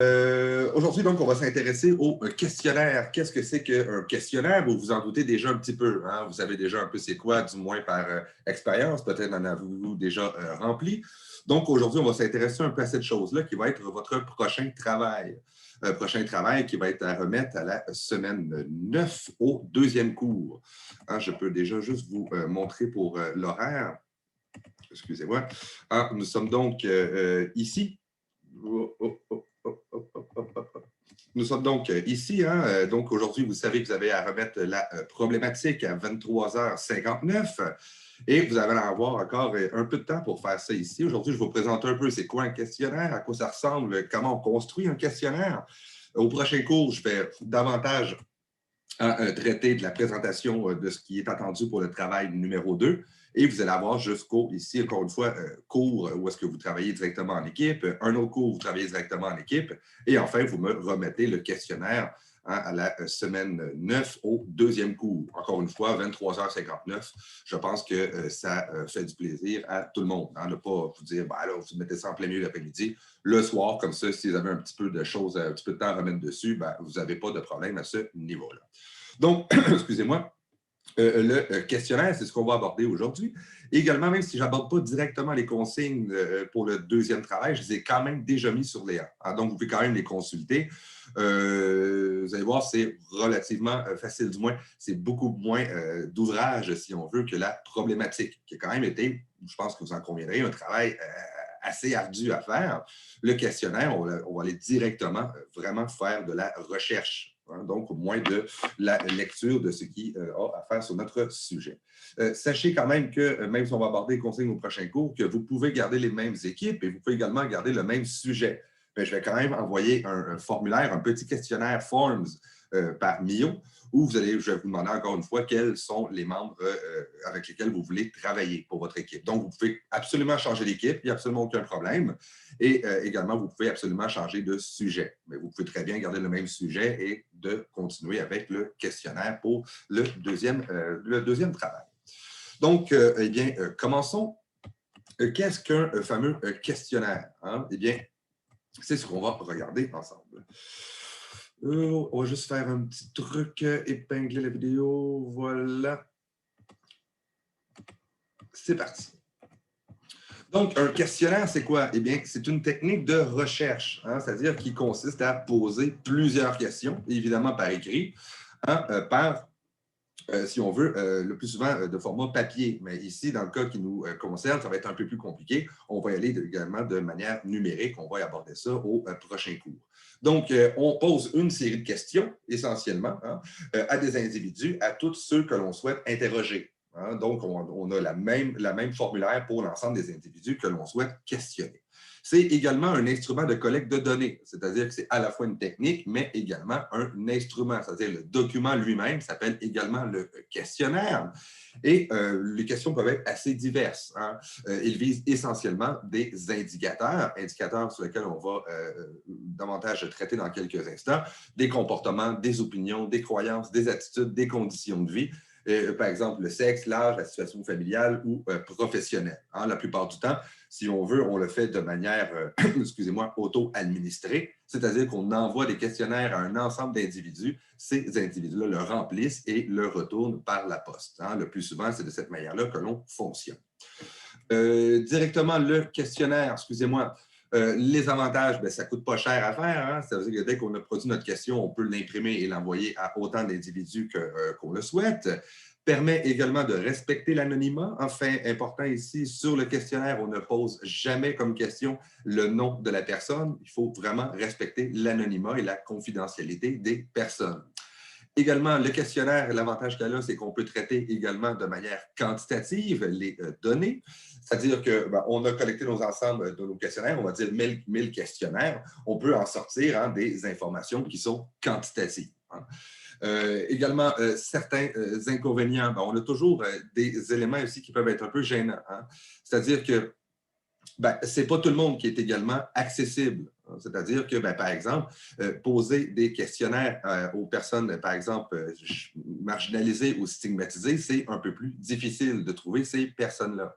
Aujourd'hui, donc, on va s'intéresser au questionnaire. Qu'est-ce que c'est qu'un questionnaire? Vous vous en doutez déjà un petit peu. Hein? Vous savez déjà un peu c'est quoi, du moins par expérience. Peut-être en avez-vous déjà rempli. Donc, aujourd'hui, on va s'intéresser un peu à cette chose-là qui va être votre prochain travail. Prochain travail qui va être à remettre à la semaine 9 au deuxième cours. Hein, je peux déjà juste vous montrer pour l'horaire. Excusez-moi. Ah, nous sommes donc ici. Oh, oh, oh, oh, oh, oh, oh, oh. Nous sommes donc ici. Hein, donc aujourd'hui, vous savez que vous avez à remettre la problématique à 23h59 et vous allez avoir encore un peu de temps pour faire ça ici. Aujourd'hui, je vous présente un peu c'est quoi un questionnaire, à quoi ça ressemble, comment on construit un questionnaire. Au prochain cours, je vais davantage traiter de la présentation de ce qui est attendu pour le travail numéro 2. Et vous allez avoir jusqu'au, ici, encore une fois, cours où est-ce que vous travaillez directement en équipe, un autre cours où vous travaillez directement en équipe, et enfin, vous me remettez le questionnaire à la semaine 9 au deuxième cours. Encore une fois, 23h59. Je pense que ça fait du plaisir à tout le monde. Hein, ne pas vous dire, ben, là, vous mettez ça en plein milieu de l'après-midi. Le soir, comme ça, si vous avez un petit peu de choses, un petit peu de temps à remettre dessus, ben, vous n'avez pas de problème à ce niveau-là. Donc, excusez-moi, le questionnaire, c'est ce qu'on va aborder aujourd'hui. Également, même si je n'aborde pas directement les consignes pour le deuxième travail, je les ai quand même déjà mis sur les hein, donc, vous pouvez quand même les consulter. Vous allez voir, c'est relativement facile, du moins, c'est beaucoup moins d'ouvrage, si on veut, que la problématique, qui a quand même été, je pense que vous en conviendrez, un travail assez ardu à faire. Le questionnaire, on va aller directement vraiment faire de la recherche. Hein, donc, au moins de la lecture de ce qui a à faire sur notre sujet. Sachez quand même que, même si on va aborder les consignes au prochain cours, que vous pouvez garder les mêmes équipes et vous pouvez également garder le même sujet. Mais je vais quand même envoyer un formulaire, un petit questionnaire Forms par Mio, où je vais vous demander encore une fois quels sont les membres avec lesquels vous voulez travailler pour votre équipe. Donc, vous pouvez absolument changer d'équipe, il n'y a absolument aucun problème. Et également, vous pouvez absolument changer de sujet. Mais vous pouvez très bien garder le même sujet et de continuer avec le questionnaire pour le deuxième travail. Donc, eh bien, commençons. Qu'est-ce qu'un fameux questionnaire? Hein? Eh bien, c'est ce qu'on va regarder ensemble. On va juste faire un petit truc, épingler la vidéo. Voilà. C'est parti. Donc, un questionnaire, c'est quoi? Eh bien, c'est une technique de recherche, hein, c'est-à-dire qui consiste à poser plusieurs questions, évidemment par écrit, hein, si on veut, le plus souvent de format papier. Mais ici, dans le cas qui nous concerne, ça va être un peu plus compliqué. On va y aller également de manière numérique. On va aborder ça au prochain cours. Donc, on pose une série de questions, essentiellement, hein, à des individus, à tous ceux que l'on souhaite interroger. Hein. Donc, on a la même formulaire pour l'ensemble des individus que l'on souhaite questionner. C'est également un instrument de collecte de données, c'est-à-dire que c'est à la fois une technique, mais également un instrument, c'est-à-dire le document lui-même s'appelle également le questionnaire. Et les questions peuvent être assez diverses. Hein. Ils visent essentiellement des indicateurs sur lesquels on va davantage traiter dans quelques instants, des comportements, des opinions, des croyances, des attitudes, des conditions de vie. Par exemple, le sexe, l'âge, la situation familiale ou professionnelle. Hein, la plupart du temps, si on veut, on le fait de manière, excusez-moi, auto-administrée, c'est-à-dire qu'on envoie des questionnaires à un ensemble d'individus. Ces individus-là le remplissent et le retournent par la poste. Hein. Le plus souvent, c'est de cette manière-là que l'on fonctionne. Directement, le questionnaire, excusez-moi, les avantages, bien, ça ne coûte pas cher à faire. Hein? Ça veut dire que dès qu'on a produit notre question, on peut l'imprimer et l'envoyer à autant d'individus qu'on le souhaite. Permet également de respecter l'anonymat. Enfin, important ici, sur le questionnaire, on ne pose jamais comme question le nom de la personne. Il faut vraiment respecter l'anonymat et la confidentialité des personnes. Également, le questionnaire, l'avantage qu'il a là, c'est qu'on peut traiter également de manière quantitative les données. C'est-à-dire qu'on a collecté nos ensembles de nos questionnaires, on va dire 1000 questionnaires. On peut en sortir hein, des informations qui sont quantitatives. Hein. Également, certains inconvénients. Ben, on a toujours des éléments aussi qui peuvent être un peu gênants. Hein. C'est-à-dire que ce n'est pas tout le monde qui est également accessible. C'est-à-dire que, par exemple, poser des questionnaires aux personnes, par exemple, marginalisées ou stigmatisées, c'est un peu plus difficile de trouver ces personnes-là.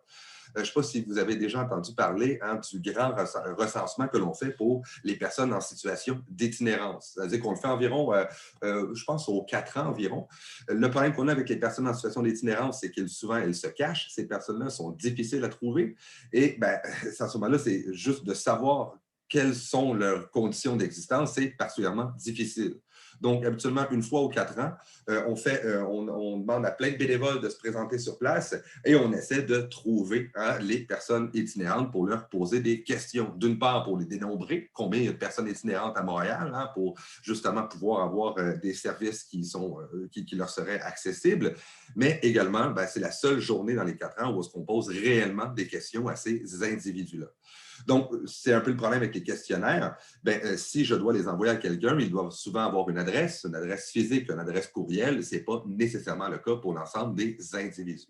Je ne sais pas si vous avez déjà entendu parler du grand recensement que l'on fait pour les personnes en situation d'itinérance. C'est-à-dire qu'on le fait environ, je pense, aux 4 ans environ. Le problème qu'on a avec les personnes en situation d'itinérance, c'est que souvent, elles se cachent. Ces personnes-là sont difficiles à trouver. Et ben, à ce moment-là, c'est juste de savoir quelles sont leurs conditions d'existence, c'est particulièrement difficile. Donc, habituellement, 1 fois aux 4 ans, on demande à plein de bénévoles de se présenter sur place et on essaie de trouver les personnes itinérantes pour leur poser des questions. D'une part, pour les dénombrer, combien il y a de personnes itinérantes à Montréal, pour justement pouvoir avoir des services qui leur seraient accessibles, mais également, ben, c'est la seule journée dans les 4 ans où on pose réellement des questions à ces individus-là. Donc, c'est un peu le problème avec les questionnaires. Bien, si je dois les envoyer à quelqu'un, ils doivent souvent avoir une adresse physique, une adresse courriel. Ce n'est pas nécessairement le cas pour l'ensemble des individus.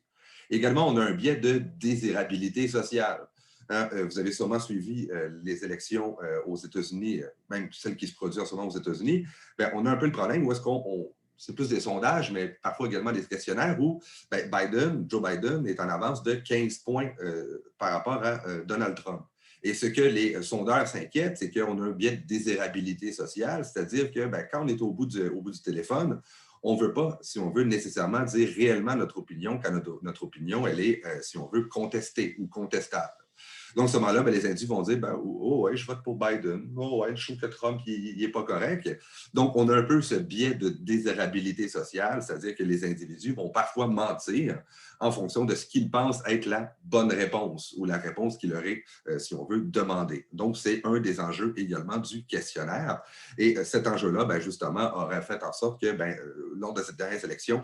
Également, on a un biais de désirabilité sociale. Vous avez sûrement suivi les élections aux États-Unis, même celles qui se produisent en ce moment aux États-Unis. Bien, on a un peu le problème où est-ce c'est plus des sondages, mais parfois également des questionnaires où Joe Biden est en avance de 15 points par rapport à Donald Trump. Et ce que les sondeurs s'inquiètent, c'est qu'on a un biais de désirabilité sociale, c'est-à-dire que quand on est au bout du téléphone, on ne veut pas, si on veut, nécessairement dire réellement notre opinion, quand notre opinion, elle est, si on veut, contestée ou contestable. Donc, à ce moment-là, les individus vont dire oh, ouais, je vote pour Biden. Oh, ouais, je trouve que Trump, il n'est pas correct. Donc, on a un peu ce biais de désirabilité sociale, c'est-à-dire que les individus vont parfois mentir en fonction de ce qu'ils pensent être la bonne réponse ou la réponse qui leur est, si on veut, demandée. Donc, c'est un des enjeux également du questionnaire. Et cet enjeu-là, justement, aurait fait en sorte que, lors de cette dernière élection,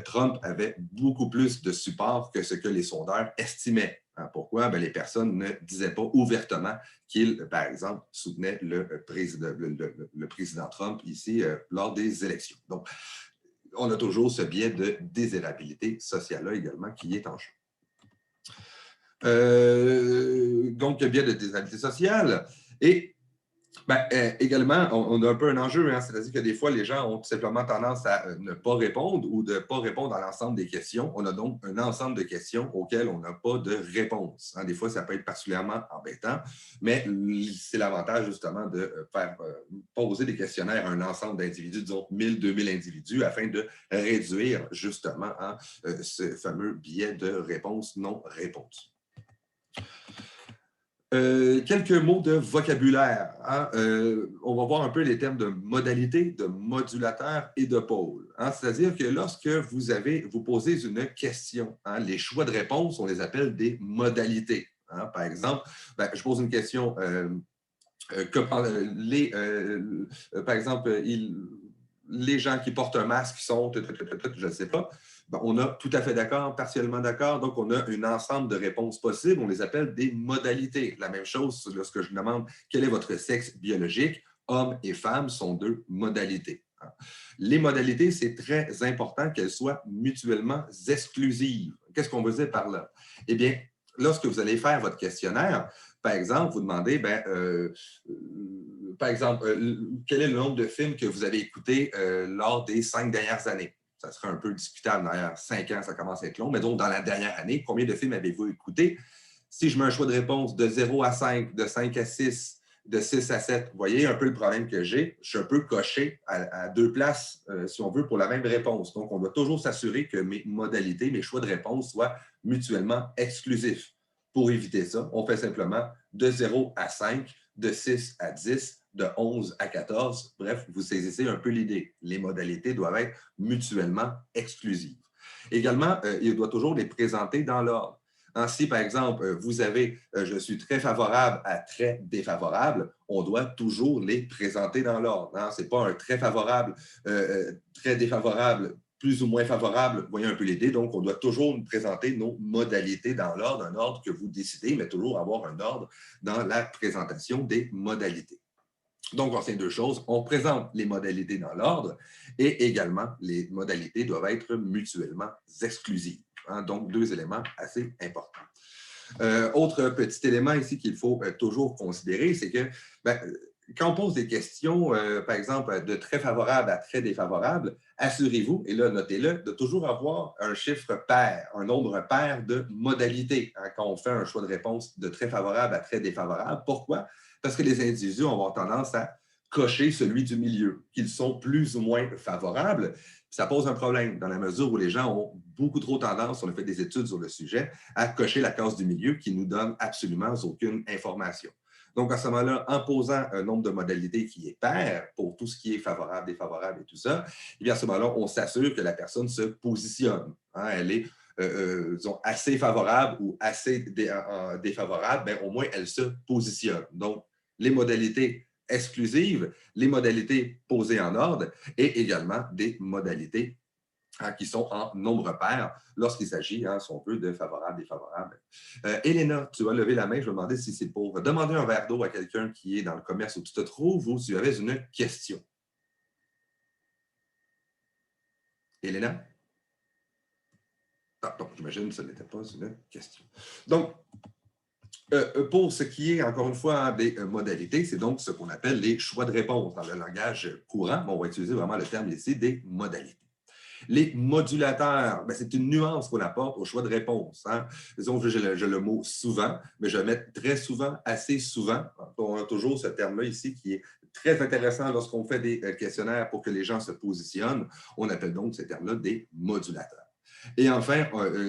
Trump avait beaucoup plus de support que ce que les sondeurs estimaient. Pourquoi? Les personnes ne disaient pas ouvertement qu'ils, par exemple, soutenaient le président Trump ici lors des élections. Donc, on a toujours ce biais de désirabilité sociale-là également qui est en jeu. Donc, le biais de désirabilité sociale. Et également, on a un peu un enjeu, c'est-à-dire que des fois, les gens ont tout simplement tendance à ne pas répondre ou de ne pas répondre à l'ensemble des questions. On a donc un ensemble de questions auxquelles on n'a pas de réponse. Des fois, ça peut être particulièrement embêtant, mais c'est l'avantage justement de faire poser des questionnaires à un ensemble d'individus, disons 1000, 2000 individus, afin de réduire justement ce fameux biais de réponse-non-réponse. Quelques mots de vocabulaire. On va voir un peu les termes de modalité, de modulateur et de pôle. C'est-à-dire que lorsque vous posez une question, les choix de réponse, on les appelle des modalités. Par exemple, je pose une question. Par exemple, les gens qui portent un masque sont, je ne sais pas. On a tout à fait d'accord, partiellement d'accord. Donc, on a un ensemble de réponses possibles. On les appelle des modalités. La même chose lorsque je demande quel est votre sexe biologique. Hommes et femmes sont 2 modalités. Les modalités, c'est très important qu'elles soient mutuellement exclusives. Qu'est-ce qu'on veut dire par là? Eh bien, lorsque vous allez faire votre questionnaire, par exemple, vous demandez, par exemple, quel est le nombre de films que vous avez écoutés lors des 5 dernières années? Ça sera un peu discutable. Derrière 5 ans, ça commence à être long. Mais donc, dans la dernière année, combien de films avez-vous écouté? Si je mets un choix de réponse de 0 à 5, de 5 à 6, de 6 à 7, vous voyez un peu le problème que j'ai. Je peux cocher à 2 places, si on veut, pour la même réponse. Donc, on doit toujours s'assurer que mes modalités, mes choix de réponse soient mutuellement exclusifs. Pour éviter ça, on fait simplement de 0 à 5, de 6 à 10, de 11 à 14. Bref, vous saisissez un peu l'idée. Les modalités doivent être mutuellement exclusives. Également, il doit toujours les présenter dans l'ordre. Si, par exemple, vous avez « je suis très favorable » à « très défavorable », on doit toujours les présenter dans l'ordre. Ce n'est pas un très favorable, très défavorable, plus ou moins favorable, vous voyez un peu l'idée. Donc, on doit toujours présenter nos modalités dans l'ordre, un ordre que vous décidez, mais toujours avoir un ordre dans la présentation des modalités. Donc, on sait 2 choses. On présente les modalités dans l'ordre et également, les modalités doivent être mutuellement exclusives. Donc, 2 éléments assez importants. Autre petit élément ici qu'il faut toujours considérer, c'est que quand on pose des questions, par exemple, de très favorable à très défavorable, assurez-vous, et là, notez-le, de toujours avoir un chiffre pair, un nombre pair de modalités hein, quand on fait un choix de réponse de très favorable à très défavorable. Pourquoi? Parce que les individus vont avoir tendance à cocher celui du milieu, qu'ils sont plus ou moins favorables. Ça pose un problème dans la mesure où les gens ont beaucoup trop tendance, on a fait des études sur le sujet, à cocher la case du milieu qui nous donne absolument aucune information. Donc, à ce moment-là, en posant un nombre de modalités qui est pair pour tout ce qui est favorable, défavorable et tout ça, eh bien, à ce moment-là, on s'assure que la personne se positionne. Hein, elle est disons, assez favorable ou assez défavorable, bien, au moins, elle se positionne. Donc, les modalités exclusives, les modalités posées en ordre et également des modalités hein, qui sont en nombre pair lorsqu'il s'agit, hein, si on veut, de favorable, défavorable. Elena, tu as levé la main, je vais demander si c'est pour demander un verre d'eau à quelqu'un qui est dans le commerce où tu te trouves ou si tu avais une question. Elena? Ah, donc, j'imagine que ce n'était pas une question. Donc, pour ce qui est, encore une fois, des modalités, c'est donc ce qu'on appelle les choix de réponse. Dans le langage courant, on va utiliser vraiment le terme ici des modalités. Les modulateurs, ben, c'est une nuance qu'on apporte au choix de réponse. Hein. Disons que j'ai le mot souvent, mais je vais mettre très souvent, assez souvent. On a toujours ce terme-là ici qui est très intéressant lorsqu'on fait des questionnaires pour que les gens se positionnent. On appelle donc ces termes-là des modulateurs. Et enfin,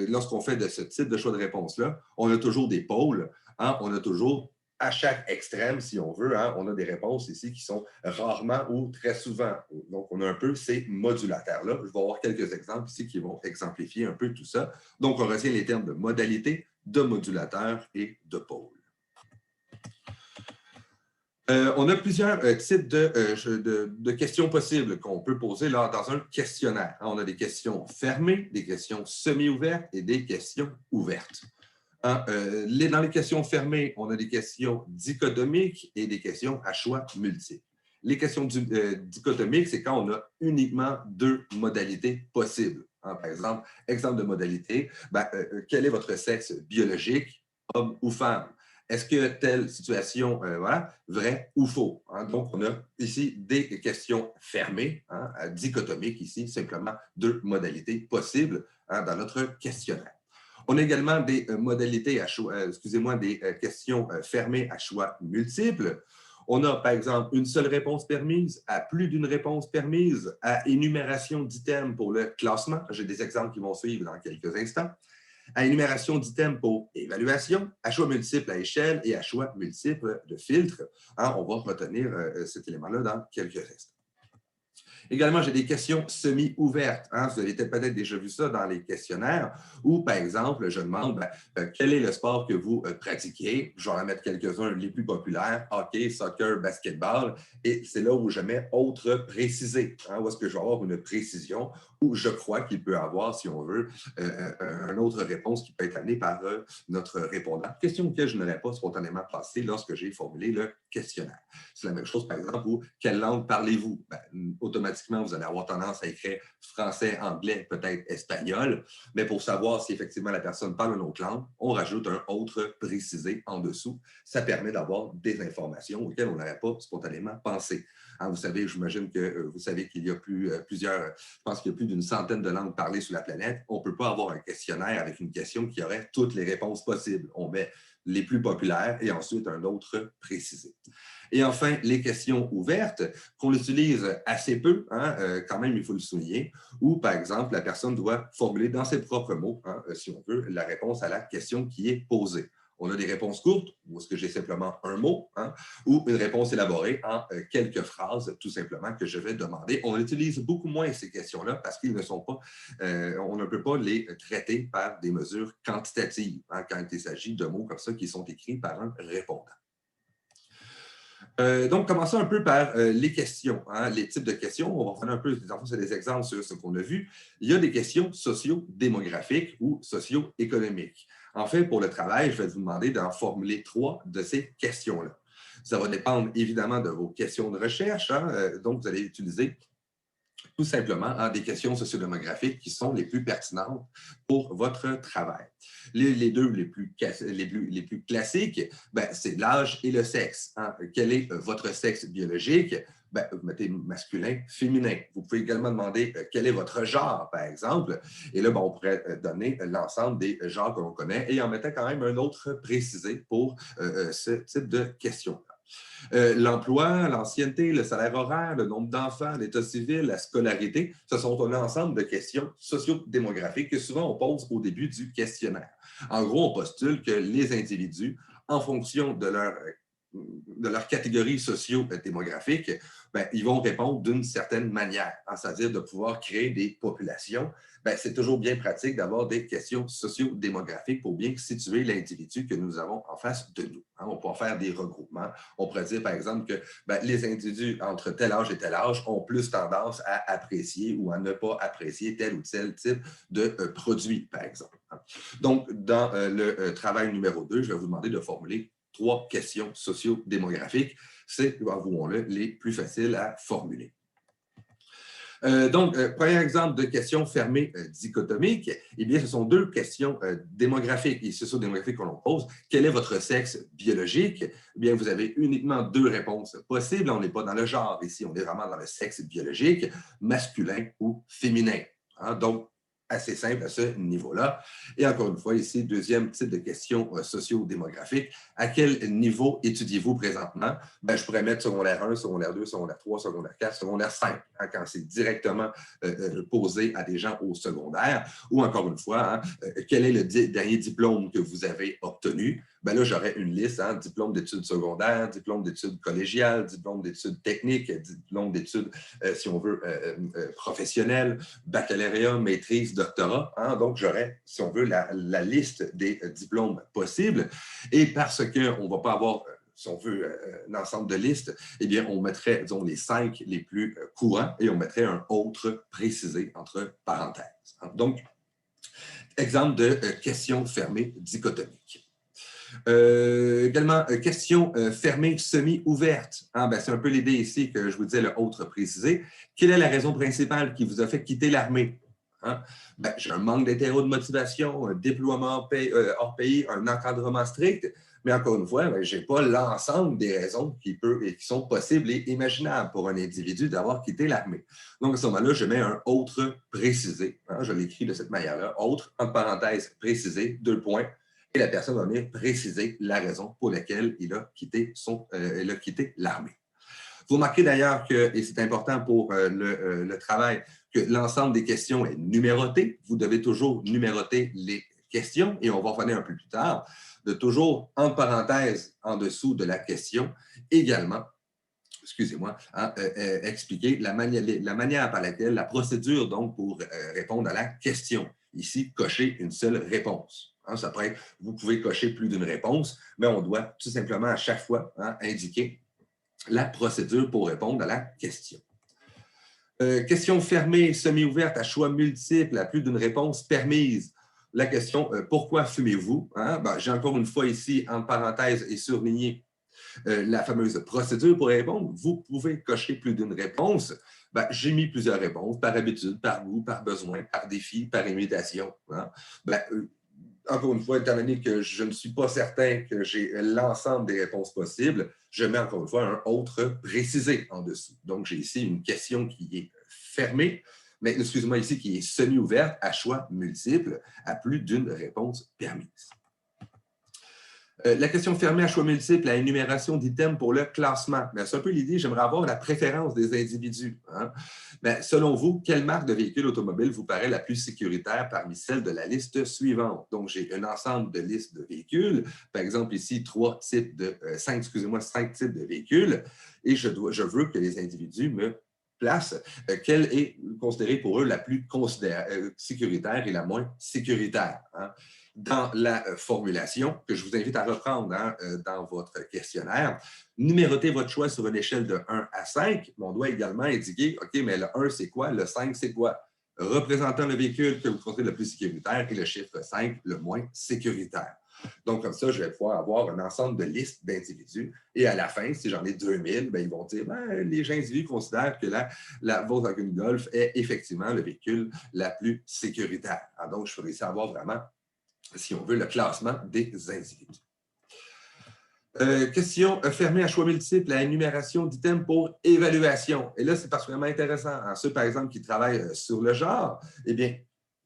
lorsqu'on fait de ce type de choix de réponse-là, on a toujours des pôles. Hein, on a toujours à chaque extrême, si on veut, hein, on a des réponses ici qui sont rarement ou très souvent. Donc, on a un peu ces modulateurs-là. Je vais avoir quelques exemples ici qui vont exemplifier un peu tout ça. Donc, on retient les termes de modalité, de modulateur et de pôle. On a plusieurs types de questions possibles qu'on peut poser là, dans un questionnaire. On a des questions fermées, des questions semi-ouvertes et des questions ouvertes. Hein, dans les questions fermées, on a des questions dichotomiques et des questions à choix multiples. Les questions dichotomiques, c'est quand on a uniquement deux modalités possibles. Hein, par exemple, exemple de modalité, ben, quel est votre sexe biologique, homme ou femme? Est-ce que telle situation, voilà, vrai ou faux? Hein? Donc, on a ici des questions fermées, hein, dichotomiques ici, simplement deux modalités possibles hein, dans notre questionnaire. On a également des modalités à choix, excusez-moi, des questions fermées à choix multiples. On a, par exemple, une seule réponse permise, à plus d'une réponse permise, à énumération d'items pour le classement. J'ai des exemples qui vont suivre dans quelques instants. À énumération d'items pour évaluation, à choix multiple à échelle et à choix multiple de filtre. Hein, on va retenir cet élément-là dans quelques instants. Également, j'ai des questions semi-ouvertes. Hein. Vous avez peut-être déjà vu ça dans les questionnaires où, par exemple, je demande quel est le sport que vous pratiquez. Je vais en mettre quelques-uns les plus populaires, hockey, soccer, basketball. Et c'est là où je mets autre précisé, hein, où est-ce que je vais avoir une précision où je crois qu'il peut avoir, si on veut, une autre réponse qui peut être amenée par notre répondant. Question auquel je n'aurais pas spontanément pensé lorsque j'ai formulé le questionnaire. C'est la même chose, par exemple, où quelle langue parlez-vous? Ben, automatiquement, vous allez avoir tendance à écrire français, anglais, peut-être espagnol, mais pour savoir si effectivement la personne parle une autre langue, on rajoute un autre précisé en dessous. Ça permet d'avoir des informations auxquelles on n'aurait pas spontanément pensé. Hein, vous savez, j'imagine que vous savez qu'il y a plusieurs, je pense qu'il y a plus d'une centaine de langues parlées sur la planète. On ne peut pas avoir un questionnaire avec une question qui aurait toutes les réponses possibles. On met les plus populaires et ensuite un autre précisé. Et enfin, les questions ouvertes, qu'on utilise assez peu, hein, quand même, il faut le souligner, où, par exemple, la personne doit formuler dans ses propres mots, hein, si on veut, la réponse à la question qui est posée. On a des réponses courtes, ou est-ce que j'ai simplement un mot, hein, ou une réponse élaborée en quelques phrases, tout simplement, que je vais demander. On utilise beaucoup moins ces questions-là parce qu'ils ne sont pas, on ne peut pas les traiter par des mesures quantitatives, hein, quand il s'agit de mots comme ça qui sont écrits par un répondant. Donc, commençons un peu par les questions, hein, les types de questions. On va prendre un peu des exemples sur ce qu'on a vu. Il y a des questions socio-démographiques ou socio-économiques. En fait, pour le travail, je vais vous demander d'en formuler 3 de ces questions-là. Ça va dépendre évidemment de vos questions de recherche. Hein, donc, vous allez utiliser tout simplement des questions sociodémographiques qui sont les plus pertinentes pour votre travail. Les deux les plus classiques, ben, c'est l'âge et le sexe. Hein. Quel est votre sexe biologique? Ben, vous mettez masculin, féminin. Vous pouvez également demander quel est votre genre, par exemple. Et là, ben, on pourrait donner l'ensemble des genres que l'on connaît et en mettant quand même un autre précisé pour ce type de questions-là. L'emploi, l'ancienneté, le salaire horaire, le nombre d'enfants, l'état civil, la scolarité, ce sont un ensemble de questions sociodémographiques que souvent on pose au début du questionnaire. En gros, on postule que les individus, en fonction de leur catégorie socio-démographique, ben, ils vont répondre d'une certaine manière, hein, c'est-à-dire de pouvoir créer des populations. Ben, c'est toujours bien pratique d'avoir des questions socio-démographiques pour bien situer l'individu que nous avons en face de nous. Hein. On peut faire des regroupements. On pourrait dire, par exemple, que ben, les individus entre tel âge et tel âge ont plus tendance à apprécier ou à ne pas apprécier tel ou tel type de produit, par exemple. Donc, dans le travail numéro 2, je vais vous demander de formuler 3 questions socio-démographiques. C'est, avouons-le, les plus faciles à formuler. Premier exemple de questions fermées dichotomiques, eh bien, ce sont 2 questions démographiques et sociodémographiques que l'on pose. Quel est votre sexe biologique? Eh bien, vous avez uniquement 2 réponses possibles. On n'est pas dans le genre ici, on est vraiment dans le sexe biologique, masculin ou féminin. Hein? Donc, assez simple à ce niveau-là. Et encore une fois, ici, deuxième type de question socio-démographique. À quel niveau étudiez-vous présentement? Ben, je pourrais mettre secondaire 1, secondaire 2, secondaire 3, secondaire 4, secondaire 5, hein, quand c'est directement posé à des gens au secondaire. Ou encore une fois, hein, quel est le dernier diplôme que vous avez obtenu? Ben là, j'aurais une liste, hein, diplôme d'études secondaires, diplôme d'études collégiales, diplôme d'études techniques, diplôme d'études, si on veut, professionnelles, baccalauréat, maîtrise, doctorat. Hein, donc, j'aurais, si on veut, la liste des diplômes possibles. Et parce qu'on ne va pas avoir, si on veut, un ensemble de listes, eh bien, on mettrait, disons, les 5 les plus courants et on mettrait un autre précisé entre parenthèses. Hein. Donc, exemple de questions fermées dichotomiques. Également, question fermée semi-ouverte. Hein, ben, c'est un peu l'idée ici que je vous disais, le autre précisé. Quelle est la raison principale qui vous a fait quitter l'armée? Hein? Ben, j'ai un manque d'intérêt ou de motivation, un déploiement hors pays, un encadrement strict. Mais encore une fois, ben, je n'ai pas l'ensemble des raisons qui sont possibles et imaginables pour un individu d'avoir quitté l'armée. Donc, à ce moment-là, je mets un autre précisé. Hein, je l'écris de cette manière-là. Autre, entre parenthèses, précisé, 2 points. Et la personne va venir préciser la raison pour laquelle il a quitté l'armée. Vous remarquez d'ailleurs que, et c'est important pour le travail, que l'ensemble des questions est numéroté. Vous devez toujours numéroter les questions et on va revenir un peu plus tard, de toujours, entre parenthèses, en dessous de la question, également, excusez-moi, hein, expliquer la manière par laquelle, la procédure donc pour répondre à la question. Ici, cocher une seule réponse. Hein, ça pourrait être, vous pouvez cocher plus d'une réponse, mais on doit tout simplement à chaque fois indiquer la procédure pour répondre à la question. Question fermée, semi-ouverte, à choix multiples, à plus d'une réponse permise. La question pourquoi fumez-vous? Hein? Ben, j'ai encore une fois ici, entre parenthèses et surligné, la fameuse procédure pour répondre. Vous pouvez cocher plus d'une réponse. Ben, j'ai mis plusieurs réponses, par habitude, par goût, par besoin, par défi, par imitation. Hein? Ben, encore une fois, étant donné que je ne suis pas certain que j'ai l'ensemble des réponses possibles, je mets encore une fois un autre précisé en dessous. Donc, j'ai ici une question qui est fermée, mais excusez-moi ici, qui est semi-ouverte à choix multiples, à plus d'une réponse permise. La question fermée à choix multiples, la énumération d'items pour le classement. C'est un peu l'idée, j'aimerais avoir la préférence des individus. Hein? Mais selon vous, quelle marque de véhicule automobile vous paraît la plus sécuritaire parmi celles de la liste suivante? Donc, j'ai un ensemble de listes de véhicules. Par exemple, ici, 5 types de véhicules. Et je veux que les individus me placent quelle est considérée pour eux la plus sécuritaire et la moins sécuritaire. Hein? Dans la formulation, que je vous invite à reprendre dans votre questionnaire, numérotez votre choix sur une échelle de 1 à 5, mais on doit également indiquer, OK, mais le 1, c'est quoi? Le 5, c'est quoi? Représentant le véhicule que vous considérez le plus sécuritaire et le chiffre 5, le moins sécuritaire. Donc, comme ça, je vais pouvoir avoir un ensemble de listes d'individus. Et à la fin, si j'en ai 2000, bien, ils vont dire les individus considèrent que la Volkswagen Golf est effectivement le véhicule la plus sécuritaire. Alors, donc, je ferai ça avoir vraiment, si on veut, le classement des individus. Question fermée à choix multiples, la énumération d'items pour évaluation. Et là, c'est particulièrement intéressant. Ceux, par exemple, qui travaillent sur le genre, eh bien,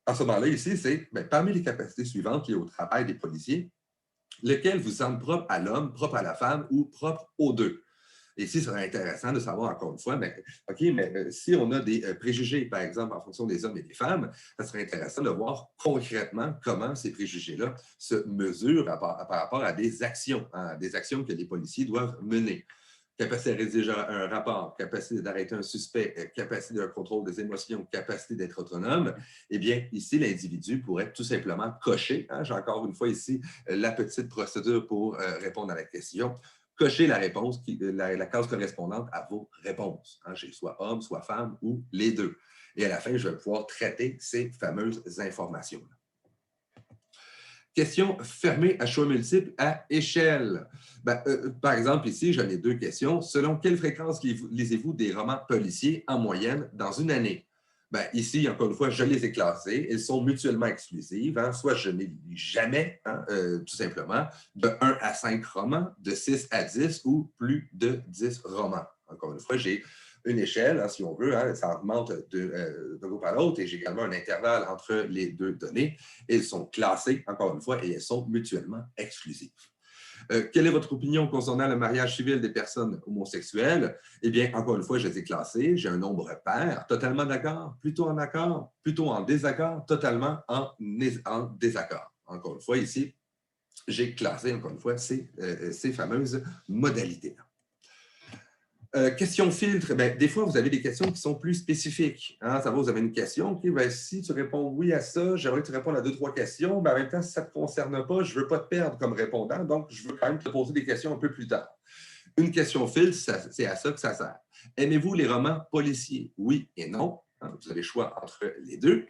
à ce moment-là, ici, c'est parmi les capacités suivantes liées au travail des policiers, lequel vous semble propre à l'homme, propre à la femme ou propre aux deux. Et ici, ce serait intéressant de savoir encore une fois, OK, mais si on a des préjugés, par exemple, en fonction des hommes et des femmes, ça serait intéressant de voir concrètement comment ces préjugés-là se mesurent par rapport à des actions que les policiers doivent mener. Capacité de rédiger un rapport, capacité d'arrêter un suspect, capacité de contrôle des émotions, capacité d'être autonome, eh bien, ici, l'individu pourrait tout simplement cocher. J'ai encore une fois ici la petite procédure pour répondre à la question. Cocher la réponse, la case correspondante à vos réponses. J'ai soit homme, soit femme ou les deux. Et à la fin, je vais pouvoir traiter ces fameuses informations-là. Question fermée à choix multiples à échelle. Par exemple, ici, j'en ai deux questions. Selon quelle fréquence lisez-vous des romans policiers en moyenne dans une année? Ici, encore une fois, je les ai classés. Elles sont mutuellement exclusives. Soit je ne les lis jamais, tout simplement, de 1 à 5 romans, de 6 à 10 ou plus de 10 romans. Encore une fois, j'ai une échelle, si on veut, ça augmente de groupe à l'autre, et j'ai également un intervalle entre les deux données. Elles sont classées, encore une fois, et elles sont mutuellement exclusives. Quelle est votre opinion concernant le mariage civil des personnes homosexuelles? Eh bien, encore une fois, je les ai classées. J'ai un nombre pair. Totalement d'accord, plutôt en accord, plutôt en désaccord, totalement en désaccord. Encore une fois, ici, j'ai classé, encore une fois, ces fameuses modalités-là. Question filtre, des fois, vous avez des questions qui sont plus spécifiques. Ça va, vous avez une question, OK, si tu réponds oui à ça, j'aimerais que tu répondes à 2-3 questions, en même temps, si ça ne te concerne pas, je ne veux pas te perdre comme répondant, donc je veux quand même te poser des questions un peu plus tard. Une question filtre, c'est à ça que ça sert. Aimez-vous les romans policiers? Oui et non. Vous avez le choix entre les deux.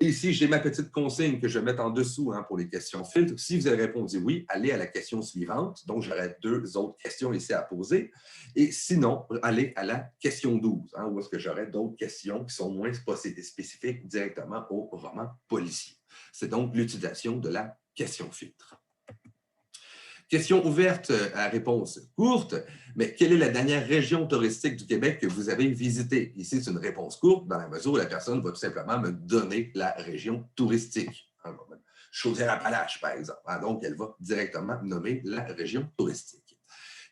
Et ici, j'ai ma petite consigne que je vais mettre en dessous pour les questions filtres. Si vous avez répondu oui, allez à la question suivante. Donc, j'aurai 2 autres questions ici à poser. Et sinon, allez à la question 12, où est-ce que j'aurai d'autres questions qui sont moins spécifiques directement au roman policier. C'est donc l'utilisation de la question filtre. Question ouverte à réponse courte, mais quelle est la dernière région touristique du Québec que vous avez visitée? Ici, c'est une réponse courte dans la mesure où la personne va tout simplement me donner la région touristique. Chaudière-Appalaches, par exemple. Donc, elle va directement nommer la région touristique.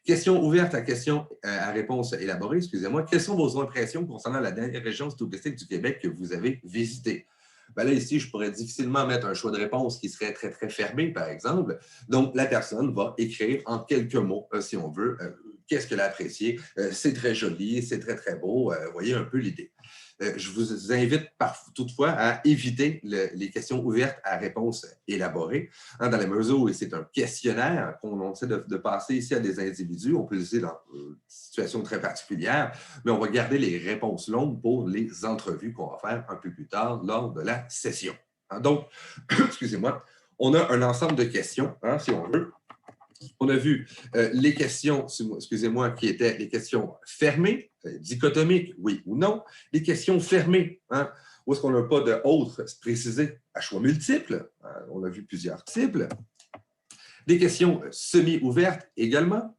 Question ouverte à réponse élaborée, excusez-moi. Quelles sont vos impressions concernant la dernière région touristique du Québec que vous avez visitée? Là, ici, je pourrais difficilement mettre un choix de réponse qui serait très, très fermé, par exemple. Donc, la personne va écrire en quelques mots, si on veut, qu'est-ce qu'elle a apprécié. C'est très joli, c'est très, très beau. Vous voyez un peu l'idée. Je vous invite toutefois à éviter les questions ouvertes à réponse élaborée, dans la mesure où c'est un questionnaire qu'on essaie de passer ici à des individus. On peut utiliser dans une situation très particulière, mais on va garder les réponses longues pour les entrevues qu'on va faire un peu plus tard lors de la session. Donc, excusez-moi, on a un ensemble de questions, si on veut. On a vu les questions, excusez-moi, qui étaient les questions fermées, dichotomiques, oui ou non. Les questions fermées, où est-ce qu'on n'a pas d'autres précisées à choix multiples. On a vu plusieurs types. Des questions semi-ouvertes également.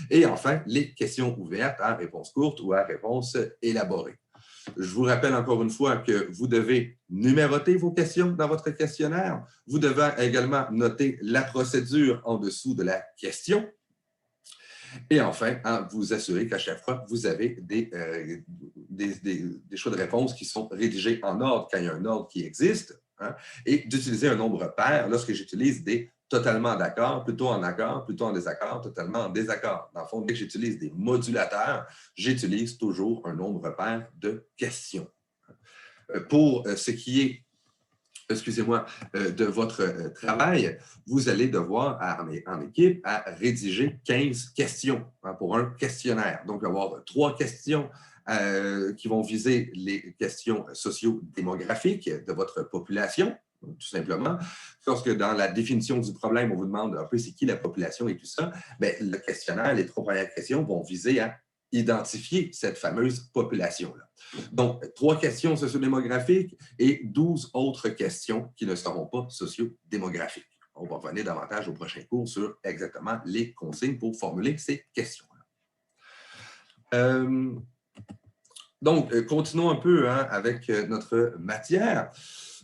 Et enfin, les questions ouvertes à réponse courte ou à réponse élaborée. Je vous rappelle encore une fois que vous devez numéroter vos questions dans votre questionnaire. Vous devez également noter la procédure en dessous de la question. Et enfin, vous assurer qu'à chaque fois, vous avez des choix de réponse qui sont rédigés en ordre quand il y a un ordre qui existe, et d'utiliser un nombre pair lorsque j'utilise des totalement d'accord, plutôt en accord, plutôt en désaccord, totalement en désaccord. Dans le fond, dès que j'utilise des modulateurs, j'utilise toujours un nombre pair de questions. Pour ce qui est, excusez-moi, de votre travail, vous allez devoir, en équipe, à rédiger 15 questions pour un questionnaire. Donc, avoir 3 questions qui vont viser les questions socio-démographiques de votre population, tout simplement. Lorsque dans la définition du problème, on vous demande un peu c'est qui la population et tout ça, bien, le questionnaire, les 3 premières questions vont viser à identifier cette fameuse population-là. Donc, 3 questions sociodémographiques et 12 autres questions qui ne seront pas sociodémographiques. On va revenir davantage au prochain cours sur exactement les consignes pour formuler ces questions-là. Donc, continuons un peu avec notre matière.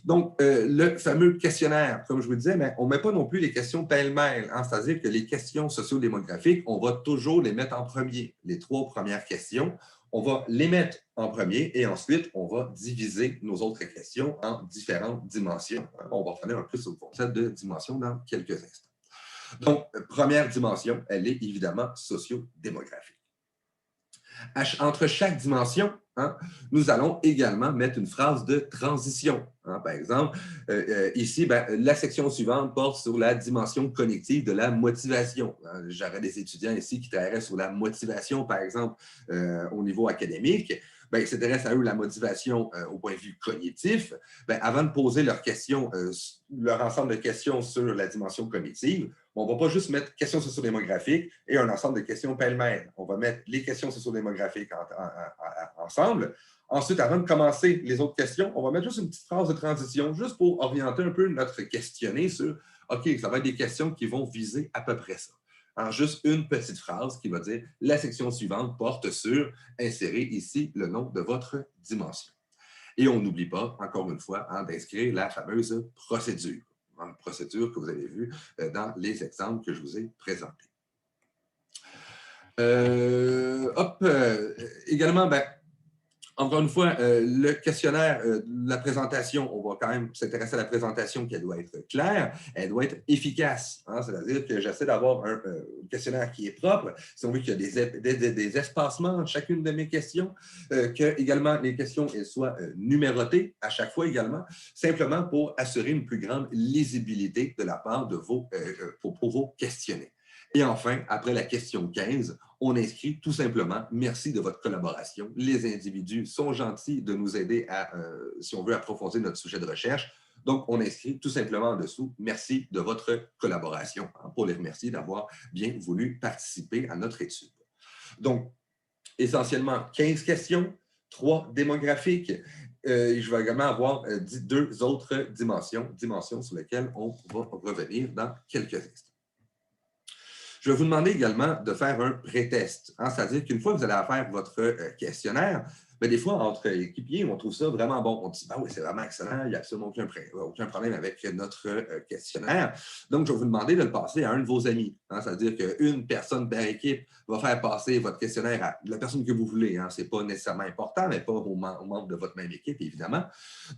Donc, le fameux questionnaire, comme je vous disais, mais on ne met pas non plus les questions pêle-mêle. C'est-à-dire que les questions sociodémographiques, on va toujours les mettre en premier. Les 3 premières questions, on va les mettre en premier et ensuite, on va diviser nos autres questions en différentes dimensions. On va revenir un peu sur le concept de dimension dans quelques instants. Donc, première dimension, elle est évidemment sociodémographique. Entre chaque dimension, nous allons également mettre une phrase de transition. Par exemple, ici, la section suivante porte sur la dimension cognitive de la motivation. J'aurais des étudiants ici qui travailleraient sur la motivation, par exemple, au niveau académique. Ils s'intéressent à eux la motivation au point de vue cognitif. Avant de poser leurs questions, leur ensemble de questions sur la dimension cognitive, on ne va pas juste mettre questions sociodémographiques et un ensemble de questions pêle-mêle. On va mettre les questions sociodémographiques ensemble. Ensuite, avant de commencer les autres questions, on va mettre juste une petite phrase de transition, juste pour orienter un peu notre questionné sur « OK, ça va être des questions qui vont viser à peu près ça ». Alors, juste une petite phrase qui va dire « La section suivante porte sur, insérez ici le nom de votre dimension ». Et on n'oublie pas, encore une fois, d'inscrire la fameuse procédure. Une procédure que vous avez vue dans les exemples que je vous ai présentés. Également, encore une fois, le questionnaire, la présentation, on va quand même s'intéresser à la présentation qu'elle doit être claire, elle doit être efficace. C'est-à-dire que j'essaie d'avoir un questionnaire qui est propre, si on veut qu'il y a des espacements entre chacune de mes questions, que également les questions soient numérotées à chaque fois également, simplement pour assurer une plus grande lisibilité de la part de pour vos questionnés. Et enfin, après la question 15, on inscrit tout simplement « Merci de votre collaboration. Les individus sont gentils de nous aider à, si on veut, approfondir notre sujet de recherche. » Donc, on inscrit tout simplement en dessous « Merci de votre collaboration » pour les remercier d'avoir bien voulu participer à notre étude. Donc, essentiellement 15 questions, 3 démographiques. Je vais également avoir 2 autres dimensions sur lesquelles on va revenir dans quelques instants. Je vais vous demander également de faire un pré-test. C'est-à-dire qu'une fois que vous allez faire votre questionnaire, des fois, entre équipiers, on trouve ça vraiment bon. On dit, oui, c'est vraiment excellent, il n'y a absolument aucun problème avec notre questionnaire. Donc, je vais vous demander de le passer à un de vos amis. C'est-à-dire qu'une personne par équipe va faire passer votre questionnaire à la personne que vous voulez. Ce n'est pas nécessairement important, mais pas aux membres de votre même équipe, évidemment.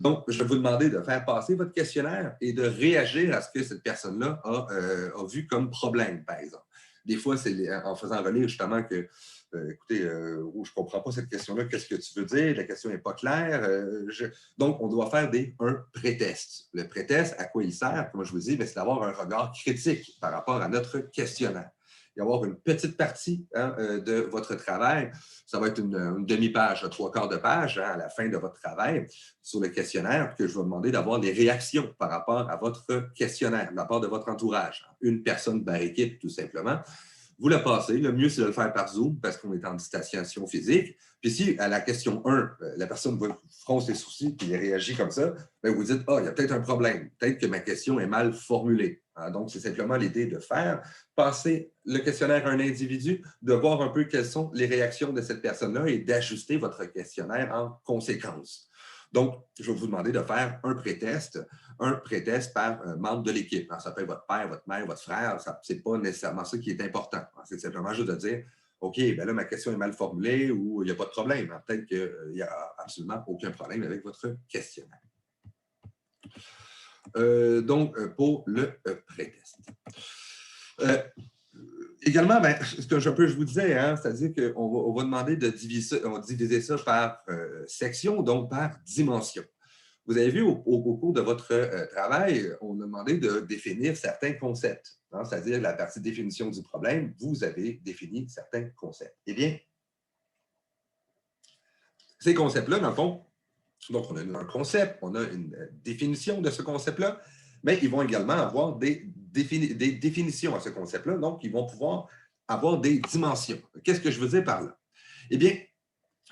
Donc, je vais vous demander de faire passer votre questionnaire et de réagir à ce que cette personne-là a vu comme problème, par exemple. Des fois, c'est en faisant relire justement que écoutez, je ne comprends pas cette question-là, qu'est-ce que tu veux dire? La question n'est pas claire. Donc, on doit faire un pré-test. Le pré-test, à quoi il sert? Comme je vous dis, c'est d'avoir un regard critique par rapport à notre questionnaire. Il va y avoir une petite partie de votre travail. Ça va être une demi-page, 3/4 de page à la fin de votre travail sur le questionnaire, que je vais demander d'avoir des réactions par rapport à votre questionnaire, de la part de votre entourage. Une personne par équipe, tout simplement. Vous le passez. Le mieux, c'est de le faire par Zoom parce qu'on est en distanciation physique. Puis si, à la question 1, la personne fronce les sourcils et réagit comme ça, vous dites « Ah, il y a peut-être un problème. Peut-être que ma question est mal formulée. » Donc, c'est simplement l'idée de faire passer le questionnaire à un individu, de voir un peu quelles sont les réactions de cette personne-là et d'ajuster votre questionnaire en conséquence. Donc, je vais vous demander de faire un pré-test par membre de l'équipe. Ça peut être votre père, votre mère, votre frère. Ce n'est pas nécessairement ça qui est important. C'est simplement juste de dire « OK, là, ma question est mal formulée ou il n'y a pas de problème. » Peut-être qu'il n'y a absolument aucun problème avec votre questionnaire. Donc, pour le pré-test. Également, ce que je vous disais, c'est-à-dire qu'on va demander de diviser ça par section, donc par dimension. Vous avez vu au cours de votre travail, on a demandé de définir certains concepts, c'est-à-dire la partie définition du problème, vous avez défini certains concepts. Eh bien, ces concepts-là, dans le fond, Donc, on a un concept, on a une définition de ce concept-là, mais ils vont également avoir des définitions à ce concept-là. Donc, ils vont pouvoir avoir des dimensions. Qu'est-ce que je veux dire par là? Eh bien,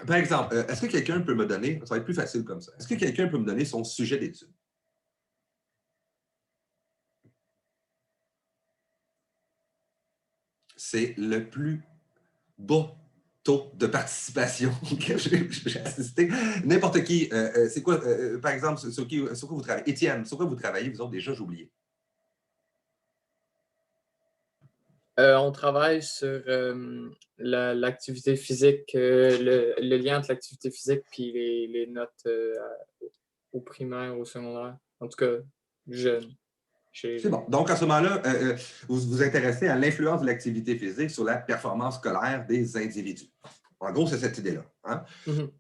par exemple, est-ce que quelqu'un peut me donner, ça va être plus facile comme ça, est-ce que quelqu'un peut me donner son sujet d'étude? C'est le plus bas taux de participation que j'ai assisté. N'importe qui, c'est quoi, par exemple, sur quoi vous travaillez? Étienne, sur quoi vous travaillez, vous autres, déjà, j'ai oublié. On travaille sur l'activité physique, le lien entre l'activité physique et les notes au primaire, au secondaire. En tout cas, jeune. C'est bon. Donc, à ce moment-là, vous vous intéressez à l'influence de l'activité physique sur la performance scolaire des individus. En gros, c'est cette idée-là. Hein? Mm-hmm.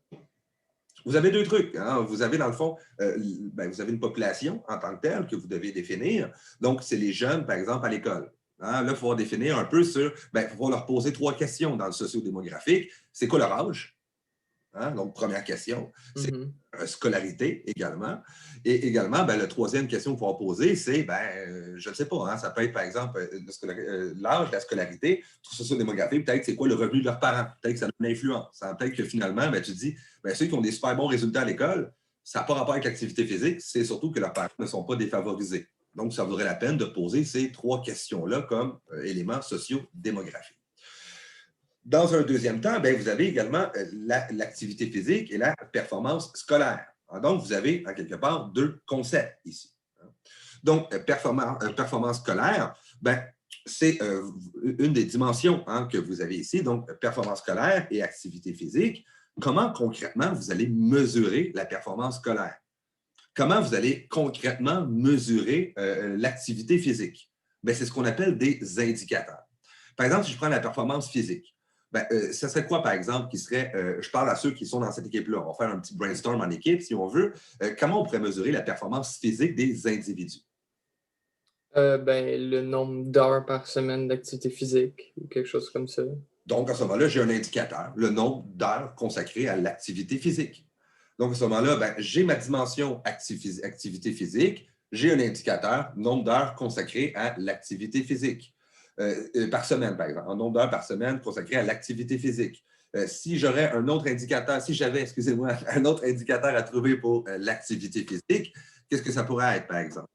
Vous avez deux trucs. Hein? Vous avez, dans le fond, vous avez une population en tant que telle que vous devez définir. Donc, c'est les jeunes, par exemple, à l'école. Hein? Là, il faut pouvoir définir un peu sur, il faut pouvoir leur poser 3 questions dans le socio-démographique. C'est quoi leur âge? Hein? Donc, première question, c'est scolarité également. Et également, la troisième question qu'on va poser, c'est, je ne sais pas, hein, ça peut être par exemple l'âge, la scolarité, tout socio-démographique, peut-être c'est quoi le revenu de leurs parents, peut-être que ça a une influence. Hein? Peut-être que finalement, tu te dis, ceux qui ont des super bons résultats à l'école, ça n'a pas rapport avec l'activité physique, c'est surtout que leurs parents ne sont pas défavorisés. Donc, ça vaudrait la peine de poser ces 3 questions-là comme éléments socio-démographiques. Dans un deuxième temps, vous avez également l'activité physique et la performance scolaire. Donc, vous avez, en quelque part, 2 concepts ici. Donc, performance scolaire, c'est une des dimensions que vous avez ici. Donc, performance scolaire et activité physique. Comment, concrètement, vous allez mesurer la performance scolaire? Comment vous allez concrètement mesurer l'activité physique? C'est ce qu'on appelle des indicateurs. Par exemple, si je prends la performance physique, ça serait quoi, par exemple, qui serait, je parle à ceux qui sont dans cette équipe-là, on va faire un petit brainstorm en équipe, si on veut. Comment on pourrait mesurer la performance physique des individus? Le nombre d'heures par semaine d'activité physique ou quelque chose comme ça. Donc, à ce moment-là, j'ai un indicateur, le nombre d'heures consacrées à l'activité physique. Donc, à ce moment-là, j'ai ma dimension activité physique, j'ai un indicateur, nombre d'heures consacrées à l'activité physique. Par semaine, par exemple, un nombre d'heures par semaine consacrées à l'activité physique. Si j'aurais un autre indicateur, si j'avais, excusez-moi, un autre indicateur à trouver pour l'activité physique, qu'est-ce que ça pourrait être, par exemple?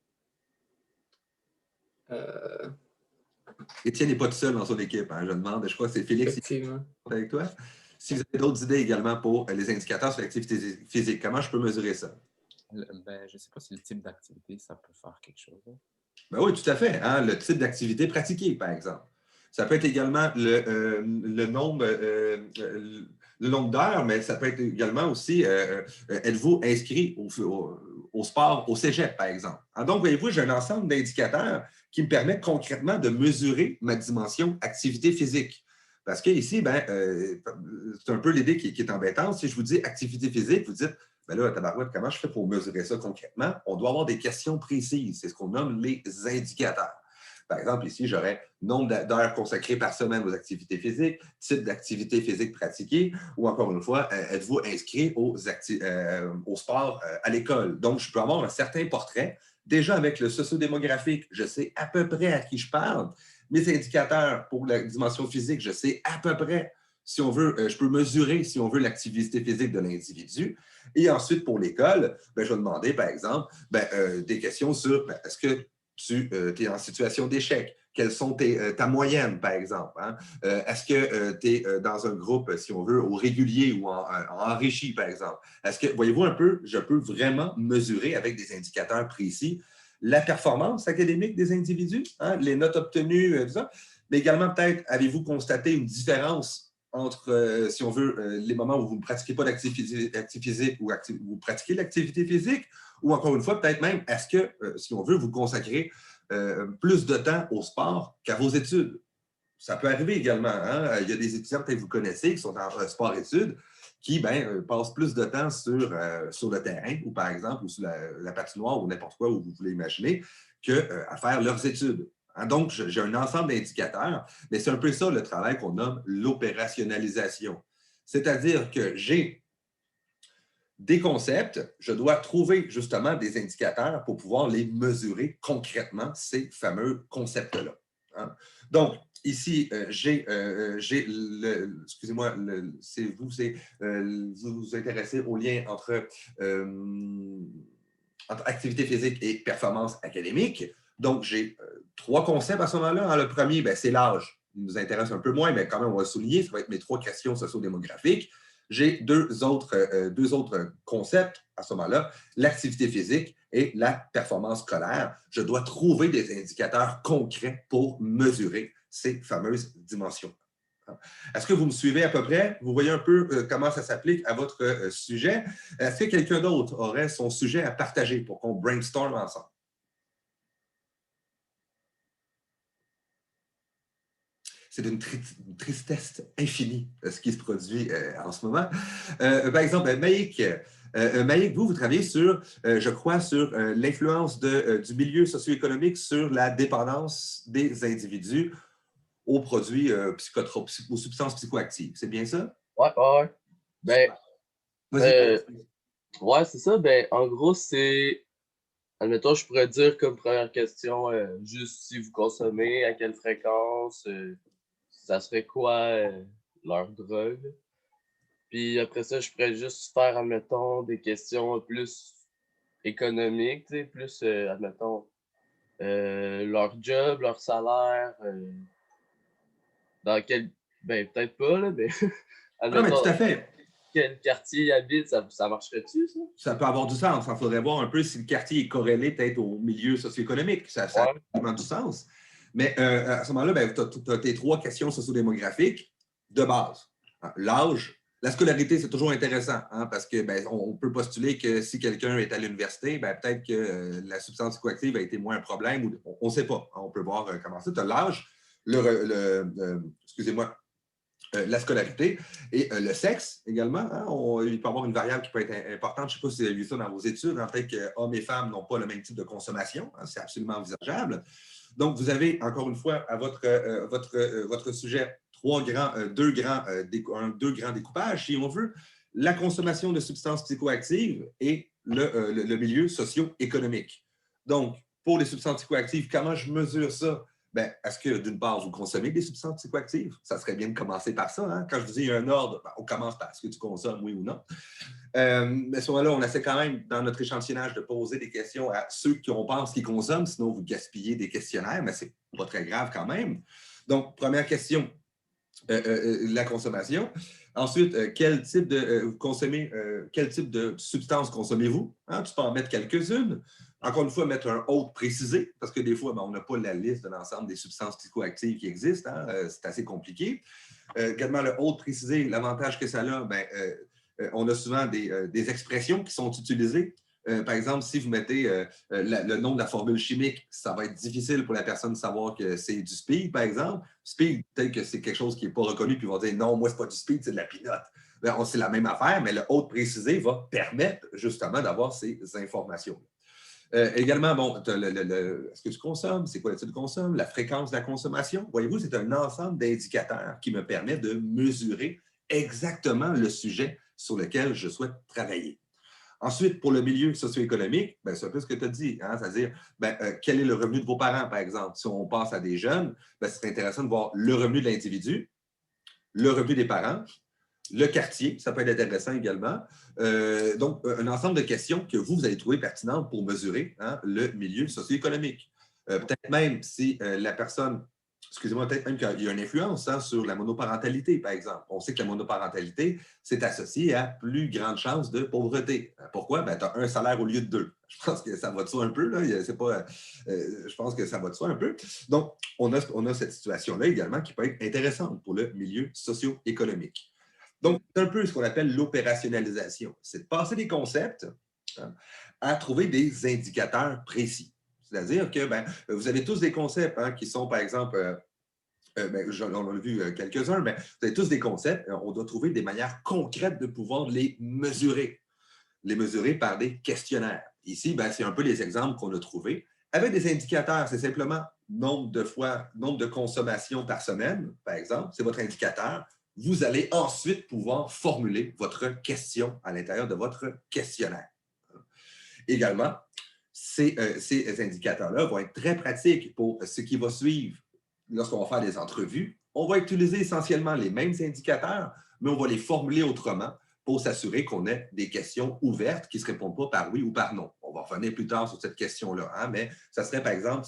Étienne n'est pas tout seul dans son équipe, hein, je demande. Je crois que c'est Félix qui est avec toi. Si vous avez d'autres idées également pour les indicateurs sur l'activité physique, comment je peux mesurer ça? Je ne sais pas si le type d'activité, ça peut faire quelque chose. Oui, tout à fait. Hein, le type d'activité pratiquée, par exemple. Ça peut être également le nombre d'heures, mais ça peut être également aussi, êtes-vous inscrit au sport, au cégep, par exemple. Hein, donc, voyez-vous, j'ai un ensemble d'indicateurs qui me permettent concrètement de mesurer ma dimension activité physique. Parce que ici, c'est un peu l'idée qui est embêtante. Si je vous dis activité physique, vous dites, là, tabarouette, comment je fais pour mesurer ça concrètement? On doit avoir des questions précises. C'est ce qu'on nomme les indicateurs. Par exemple, ici, j'aurais nombre d'heures consacrées par semaine aux activités physiques, type d'activité physique pratiquée, ou encore une fois, êtes-vous inscrit au sport à l'école? Donc, je peux avoir un certain portrait. Déjà, avec le sociodémographique, je sais à peu près à qui je parle. Mes indicateurs pour la dimension physique, je sais à peu près, si on veut, je peux mesurer, si on veut, l'activité physique de l'individu. Et ensuite, pour l'école, je vais demander, par exemple, des questions sur est-ce que tu es en situation d'échec? Quelles sont ta moyenne, par exemple? Hein? Est-ce que tu es dans un groupe, si on veut, au régulier ou en enrichi, par exemple? Est-ce que, voyez-vous un peu, je peux vraiment mesurer avec des indicateurs précis la performance académique des individus, hein? Les notes obtenues, tout ça, mais également peut-être, avez-vous constaté une différence entre, si on veut, les moments où vous ne pratiquez pas d'activité physique ou vous pratiquez l'activité physique, ou encore une fois, peut-être même, est-ce que, si on veut, vous consacrez plus de temps au sport qu'à vos études? Ça peut arriver également. Hein? Il y a des étudiants, peut-être que vous connaissez, qui sont en sport-études, qui passent plus de temps sur le terrain, ou par exemple, ou sur la patinoire, ou n'importe quoi, où vous voulez imaginer, qu'à faire leurs études. Hein? Donc, j'ai un ensemble d'indicateurs, mais c'est un peu ça le travail qu'on nomme l'opérationnalisation. C'est-à-dire que j'ai des concepts, je dois trouver justement des indicateurs pour pouvoir les mesurer concrètement, ces fameux concepts-là. Hein? Donc, ici, excusez-moi, vous vous intéressez au lien entre activité physique et performance académique. Donc, j'ai 3 concepts à ce moment-là. Hein. Le premier, c'est l'âge. Il nous intéresse un peu moins, mais quand même, on va le souligner. Ça va être mes 3 questions sociodémographiques. J'ai deux autres concepts à ce moment-là, l'activité physique et la performance scolaire. Je dois trouver des indicateurs concrets pour mesurer ces fameuses dimensions. Est-ce que vous me suivez à peu près? Vous voyez un peu comment ça s'applique à votre sujet. Est-ce que quelqu'un d'autre aurait son sujet à partager pour qu'on brainstorm ensemble? C'est une tristesse infinie ce qui se produit en ce moment. Par exemple, Maïk, vous travaillez sur, je crois, sur l'influence du milieu socio-économique sur la dépendance des individus aux produits psychotropes, aux substances psychoactives. C'est bien ça? Ouais. Ben, vas-y. Ouais, c'est ça. Ben, en gros, c'est, admettons, je pourrais dire comme première question, juste si vous consommez, à quelle fréquence, ça serait quoi leur drogue. Puis après ça, je pourrais juste faire, admettons, des questions plus économiques, tu sais, plus, admettons, leur job, leur salaire, dans quel, ben peut-être pas, là, mais Non, mais admettons, tout à fait. quel quartier ils habitent, ça marcherait-tu, ça? Ça peut avoir du sens. Il faudrait voir un peu si le quartier est corrélé peut-être au milieu socio-économique. Ça a vraiment du sens. Mais à ce moment-là, tu as tes 3 questions sociodémographiques de base. L'âge, la scolarité, c'est toujours intéressant parce que on peut postuler que si quelqu'un est à l'université, peut-être que la substance psychoactive a été moins un problème. On ne sait pas. On peut voir comment ça. Tu as l'âge, excusez-moi, la scolarité et le sexe également. Hein, il peut y avoir une variable qui peut être importante. Je ne sais pas si vous avez vu ça dans vos études. En fait, qu'hommes et femmes n'ont pas le même type de consommation. Hein, c'est absolument envisageable. Donc, vous avez, encore une fois, à votre sujet, deux grands découpages, si on veut. La consommation de substances psychoactives et le milieu socio-économique. Donc, pour les substances psychoactives, comment je mesure ça? Est-ce que, d'une part, vous consommez des substances psychoactives? Ça serait bien de commencer par ça. Hein? Quand je vous dis un ordre, on commence par est-ce que tu consommes, oui ou non? À ce moment-là, on essaie quand même, dans notre échantillonnage, de poser des questions à ceux qui on pense qu'ils consomment, sinon vous gaspillez des questionnaires, mais ce n'est pas très grave quand même. Donc, première question, la consommation. Ensuite, quel type de substance consommez-vous? Hein? Tu peux en mettre quelques-unes. Encore une fois, mettre un autre précisé, parce que des fois, on n'a pas la liste de l'ensemble des substances psychoactives qui existent. Hein? C'est assez compliqué. Également, le autre précisé, l'avantage que ça a, on a souvent des expressions qui sont utilisées. Par exemple, si vous mettez le nom de la formule chimique, ça va être difficile pour la personne de savoir que c'est du speed, par exemple. Speed, peut-être que c'est quelque chose qui n'est pas reconnu, puis ils vont dire non, moi, ce n'est pas du speed, c'est de la pinotte. C'est la même affaire, mais le autre précisé va permettre justement d'avoir ces informations. Également, est-ce que tu consommes? C'est quoi le type de consomme? La fréquence de la consommation? Voyez-vous, c'est un ensemble d'indicateurs qui me permet de mesurer exactement le sujet sur lequel je souhaite travailler. Ensuite, pour le milieu socio-économique, c'est un peu ce que tu as dit, hein? C'est-à-dire quel est le revenu de vos parents, par exemple. Si on passe à des jeunes, c'est intéressant de voir le revenu de l'individu, le revenu des parents, le quartier, ça peut être intéressant également. Donc, un ensemble de questions que vous allez trouver pertinentes pour mesurer le milieu socio-économique. Peut-être même si la personne, excusez-moi, peut-être même qu'il y a une influence sur la monoparentalité, par exemple. On sait que la monoparentalité, c'est associé à plus grande chance de pauvreté. Pourquoi? Tu as un salaire au lieu de 2. Je pense que ça va de soi un peu. Là. Je pense que ça va de soi un peu. Donc, on a cette situation-là également qui peut être intéressante pour le milieu socio-économique. Donc, c'est un peu ce qu'on appelle l'opérationnalisation. C'est de passer des concepts à trouver des indicateurs précis. C'est-à-dire que vous avez tous des concepts qui sont, par exemple, on a vu quelques-uns, mais vous avez tous des concepts. On doit trouver des manières concrètes de pouvoir les mesurer. Les mesurer par des questionnaires. Ici, c'est un peu les exemples qu'on a trouvés. Avec des indicateurs, c'est simplement nombre de consommation par semaine, par exemple. C'est votre indicateur. vous allez ensuite pouvoir formuler votre question à l'intérieur de votre questionnaire. Également, ces indicateurs-là vont être très pratiques pour ce qui va suivre lorsqu'on va faire des entrevues. On va utiliser essentiellement les mêmes indicateurs, mais on va les formuler autrement pour s'assurer qu'on ait des questions ouvertes qui ne se répondent pas par oui ou par non. On va revenir plus tard sur cette question-là, hein, mais ça serait par exemple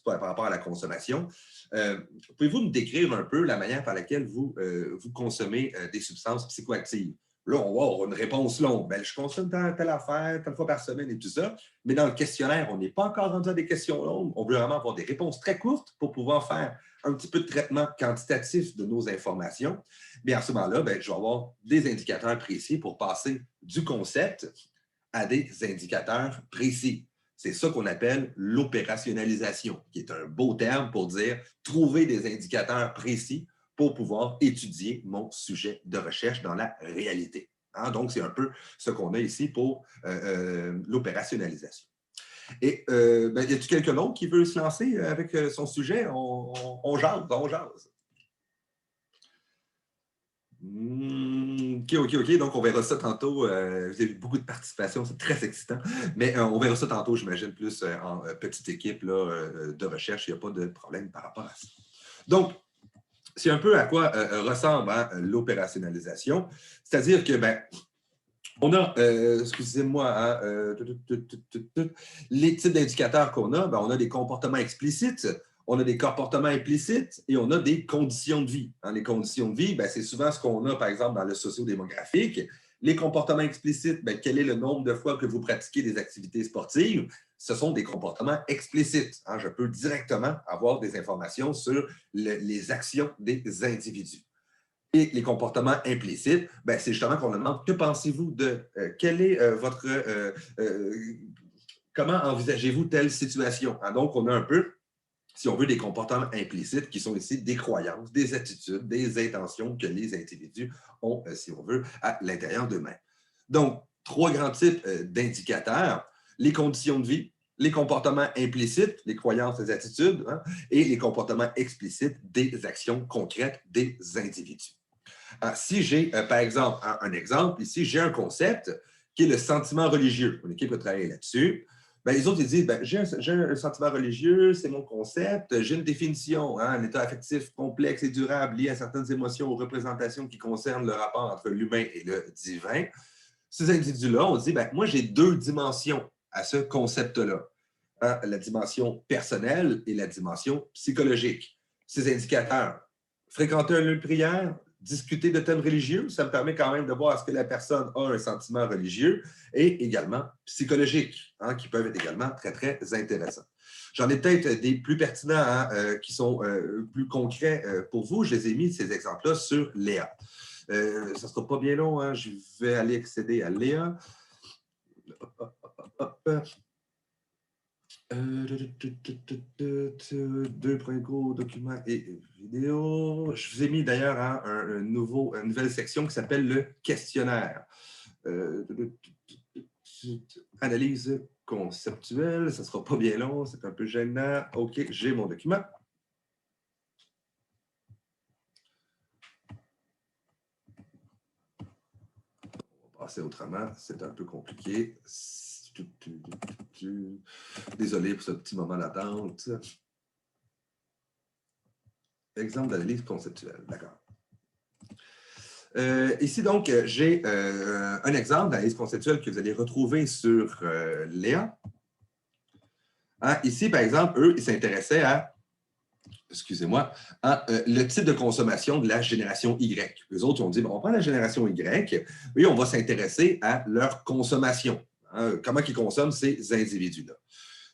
par rapport à la consommation. Pouvez-vous me décrire un peu la manière par laquelle vous consommez des substances psychoactives? Là, on va avoir une réponse longue. Bien, je consomme telle affaire, telle fois par semaine et tout ça. Mais dans le questionnaire, on n'est pas encore rendu à des questions longues. On veut vraiment avoir des réponses très courtes pour pouvoir faire un petit peu de traitement quantitatif de nos informations. Mais à ce moment-là, bien, je vais avoir des indicateurs précis pour passer du concept à des indicateurs précis. C'est ça qu'on appelle l'opérationnalisation, qui est un beau terme pour dire trouver des indicateurs précis pour pouvoir étudier mon sujet de recherche dans la réalité. Hein? Donc, c'est un peu ce qu'on a ici pour l'opérationnalisation. Et ben, y a-t-il quelqu'un d'autre qui veut se lancer avec son sujet? On jase, on jase. OK. Donc, on verra ça tantôt. Vous avez eu beaucoup de participation, c'est très excitant. Mais on verra ça tantôt, j'imagine, plus en petite équipe là, de recherche. Il n'y a pas de problème par rapport à ça. Donc, c'est un peu à quoi ressemble hein, l'opérationnalisation. C'est-à-dire que, ben, on a, excusez-moi, hein, les types d'indicateurs qu'on a, ben, on a des comportements explicites, on a des comportements implicites et on a des conditions de vie. Hein, les conditions de vie, ben, c'est souvent ce qu'on a, par exemple, dans le sociodémographique. Les comportements explicites, ben, quel est le nombre de fois que vous pratiquez des activités sportives? Ce sont des comportements explicites. Hein. Je peux directement avoir des informations sur les actions des individus. Et les comportements implicites, ben, c'est justement qu'on demande que pensez-vous de quel est votre comment envisagez-vous telle situation? Hein? Donc, on a un peu, si on veut, des comportements implicites qui sont ici des croyances, des attitudes, des intentions que les individus ont, si on veut, à l'intérieur d'eux-mêmes. Donc, trois grands types d'indicateurs, les conditions de vie, les comportements implicites, les croyances, les attitudes, hein, et les comportements explicites des actions concrètes des individus. Si j'ai, par exemple, un exemple, ici, j'ai un concept qui est le sentiment religieux. Mon équipe a travaillé là-dessus. Ben, les autres, ils disent, ben, j'ai un sentiment religieux, c'est mon concept, j'ai une définition, hein, un état affectif complexe et durable lié à certaines émotions ou représentations qui concernent le rapport entre l'humain et le divin. Ces individus-là, on dit, ben, moi, j'ai deux dimensions à ce concept-là. Hein, la dimension personnelle et la dimension psychologique. Ces indicateurs, fréquenter un lieu de prière, discuter de thèmes religieux, ça me permet quand même de voir est-ce que la personne a un sentiment religieux et également psychologique, hein, qui peuvent être également très, très intéressants. J'en ai peut-être des plus pertinents hein, qui sont plus concrets pour vous. Je les ai mis, ces exemples-là, sur Léa. Ça ne sera pas bien long, hein. Je vais aller accéder à Léa. Deux premiers cours, documents et vidéos. Je vous ai mis d'ailleurs hein, une nouvelle section qui s'appelle le questionnaire. Analyse conceptuelle, ça ne sera pas bien long, c'est un peu gênant. OK, j'ai mon document. On va passer autrement, c'est un peu compliqué. Désolé pour ce petit moment d'attente. Exemple d'analyse conceptuelle, d'accord. Ici, donc, j'ai un exemple d'analyse conceptuelle que vous allez retrouver sur Léa. Hein, ici, par exemple, eux, ils s'intéressaient à, excusez-moi, le type de consommation de la génération Y. Les autres, ont dit, bon, on prend la génération Y, et on va s'intéresser à leur consommation. Hein, comment ils consomment ces individus-là.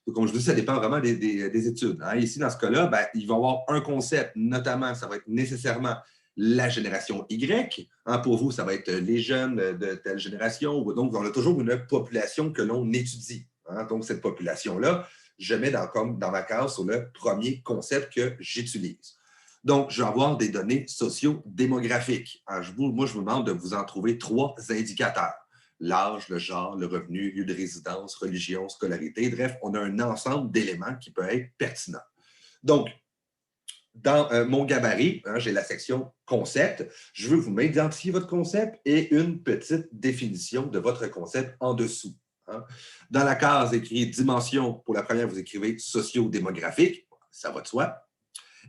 Donc, comme je dis, ça dépend vraiment des études. Hein. Ici, dans ce cas-là, ben, il va y avoir un concept, notamment, ça va être nécessairement la génération Y. Hein, pour vous, ça va être les jeunes de telle génération. Donc, on a toujours une population que l'on étudie. Hein. Donc, cette population-là, je mets dans ma case sur le premier concept que j'utilise. Donc, je vais avoir des données socio-démographiques. Hein, moi, je vous demande de vous en trouver trois indicateurs. L'âge, le genre, le revenu, lieu de résidence, religion, scolarité. Bref, on a un ensemble d'éléments qui peuvent être pertinents. Donc, dans mon gabarit, hein, j'ai la section concept. Je veux vous m'identifier votre concept et une petite définition de votre concept en dessous. Hein. Dans la case écrit dimension, pour la première, vous écrivez socio-démographique, ça va de soi.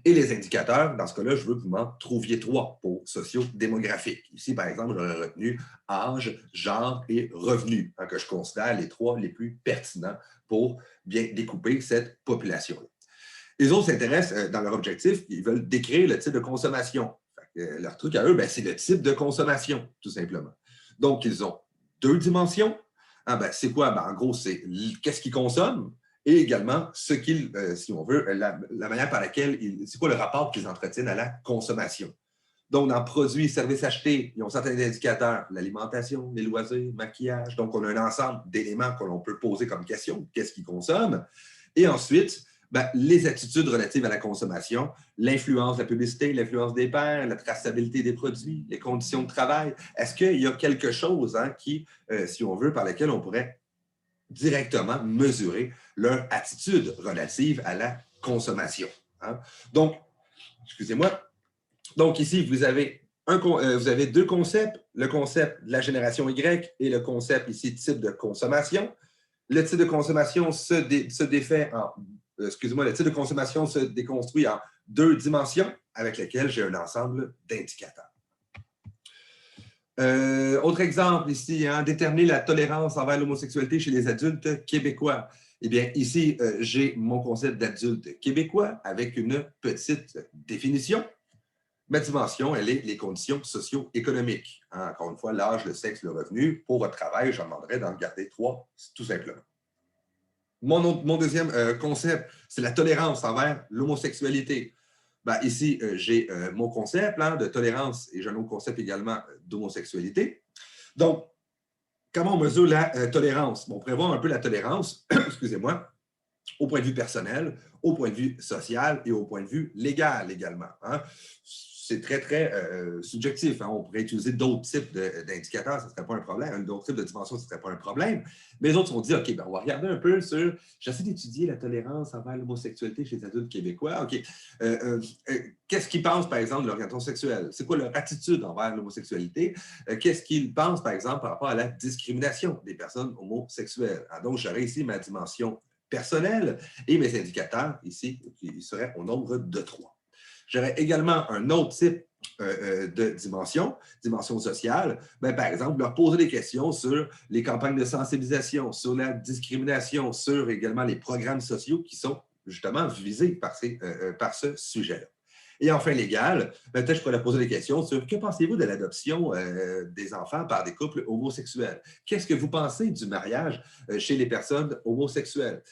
Et les indicateurs, dans ce cas-là, je veux que vous m'en trouviez 3 pour socio-démographique. Ici, par exemple, j'aurais retenu âge, genre et revenu, hein, que je considère les 3 les plus pertinents pour bien découper cette population-là. Les autres s'intéressent dans leur objectif, ils veulent décrire le type de consommation. Leur truc à eux, c'est le type de consommation, tout simplement. Donc, ils ont 2 dimensions. Ah, c'est quoi? En gros, c'est qu'est-ce qu'ils consomment et également ce qu'ils, si on veut, la manière par laquelle, c'est quoi le rapport qu'ils entretiennent à la consommation. Donc, dans produits, services achetés, ils ont certains indicateurs, l'alimentation, les loisirs, maquillage. Donc, on a un ensemble d'éléments que l'on peut poser comme question. Qu'est-ce qu'ils consomment? Et ensuite, les attitudes relatives à la consommation, l'influence de la publicité, l'influence des pairs, la traçabilité des produits, les conditions de travail. Est-ce qu'il y a quelque chose qui, si on veut, par lequel on pourrait directement mesurer leur attitude relative à la consommation? Hein? Donc, excusez-moi. Donc, ici, vous avez 2 concepts, le concept de la génération Y et le concept ici type de consommation. Le type de consommation se défait en le type de consommation se déconstruit en 2 dimensions avec lesquelles j'ai un ensemble d'indicateurs. Autre exemple ici, hein, déterminer la tolérance envers l'homosexualité chez les adultes québécois. Eh bien, ici, j'ai mon concept d'adulte québécois avec une petite définition. Ma dimension, elle est les conditions socio-économiques. Hein, encore une fois, l'âge, le sexe, le revenu. Pour votre travail, j'en demanderais d'en garder 3, tout simplement. Mon deuxième concept, c'est la tolérance envers l'homosexualité. Ici, j'ai mon concept de tolérance et j'ai un autre concept également d'homosexualité. Donc, comment on mesure la tolérance? On prévoit un peu la tolérance, excusez-moi, au point de vue personnel, au point de vue social et au point de vue légal également. Hein. C'est très, très subjectif. Hein. On pourrait utiliser d'autres types d'indicateurs, ce ne serait pas un problème. D'autres types de dimensions, ce ne serait pas un problème. Mais les autres se sont dit, OK, on va regarder un peu sur... J'essaie d'étudier la tolérance envers l'homosexualité chez les adultes québécois. OK. Qu'est-ce qu'ils pensent, par exemple, de l'orientation sexuelle? C'est quoi leur attitude envers l'homosexualité? Qu'est-ce qu'ils pensent, par exemple, par rapport à la discrimination des personnes homosexuelles? Ah, donc, j'aurais ici ma dimension personnelle et mes indicateurs, ici, qui seraient au nombre de 3. J'aurais également un autre type de dimension sociale. Par exemple, leur poser des questions sur les campagnes de sensibilisation, sur la discrimination, sur également les programmes sociaux qui sont justement visés par ce sujet-là. Et enfin, légal, peut-être je pourrais leur poser des questions sur que pensez-vous de l'adoption des enfants par des couples homosexuels? Qu'est-ce que vous pensez du mariage chez les personnes homosexuelles?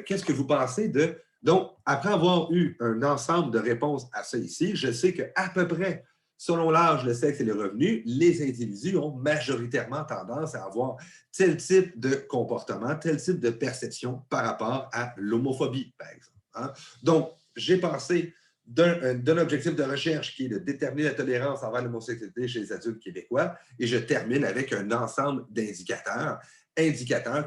Qu'est-ce que vous pensez de... Donc, après avoir eu un ensemble de réponses à ça ici, je sais qu'à peu près, selon l'âge, le sexe et les revenus, les individus ont majoritairement tendance à avoir tel type de comportement, tel type de perception par rapport à l'homophobie, par exemple. Hein? Donc, j'ai passé d'un objectif de recherche qui est de déterminer la tolérance envers l'homosexualité chez les adultes québécois et je termine avec un ensemble d'indicateurs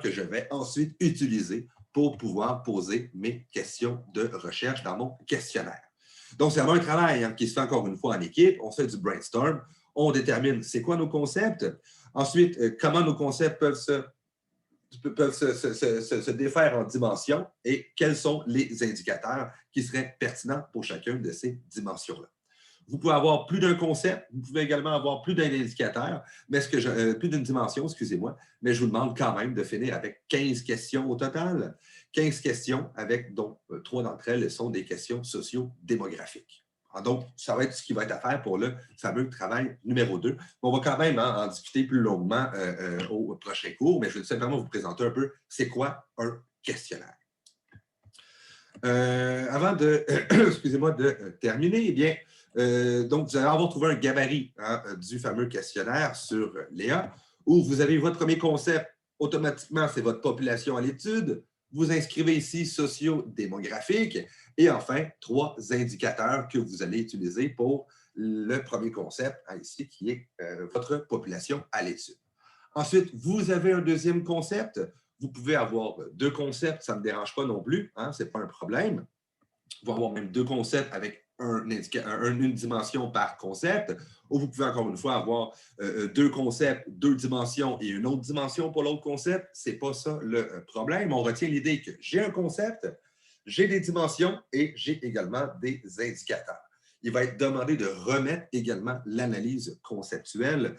que je vais ensuite utiliser pour pouvoir poser mes questions de recherche dans mon questionnaire. Donc, c'est vraiment un travail qui se fait encore une fois en équipe. On fait du brainstorm. On détermine c'est quoi nos concepts. Ensuite, comment nos concepts peuvent se défaire en dimensions et quels sont les indicateurs qui seraient pertinents pour chacune de ces dimensions-là. Vous pouvez avoir plus d'un concept, vous pouvez également avoir plus d'un indicateur, mais plus d'une dimension, excusez-moi, mais je vous demande quand même de finir avec 15 questions au total. 15 questions dont 3 d'entre elles sont des questions socio-démographiques. Donc, ça va être ce qui va être à faire pour le fameux travail numéro 2. On va quand même en discuter plus longuement au prochain cours, mais je vais simplement vous présenter un peu c'est quoi un questionnaire. Avant de, excusez-moi, de terminer, eh bien, donc vous allez avoir trouvé un gabarit du fameux questionnaire sur Léa, où vous avez votre premier concept, automatiquement, c'est votre population à l'étude. Vous inscrivez ici socio-démographique et enfin, 3 indicateurs que vous allez utiliser pour le premier concept ici qui est votre population à l'étude. Ensuite, vous avez un deuxième concept. Vous pouvez avoir 2 concepts, ça ne me dérange pas non plus, ce n'est pas un problème. Vous pouvez avoir même 2 concepts avec une dimension par concept, ou vous pouvez encore une fois avoir 2 concepts, 2 dimensions et une autre dimension pour l'autre concept. Ce n'est pas ça le problème. On retient l'idée que j'ai un concept, j'ai des dimensions et j'ai également des indicateurs. Il va être demandé de remettre également l'analyse conceptuelle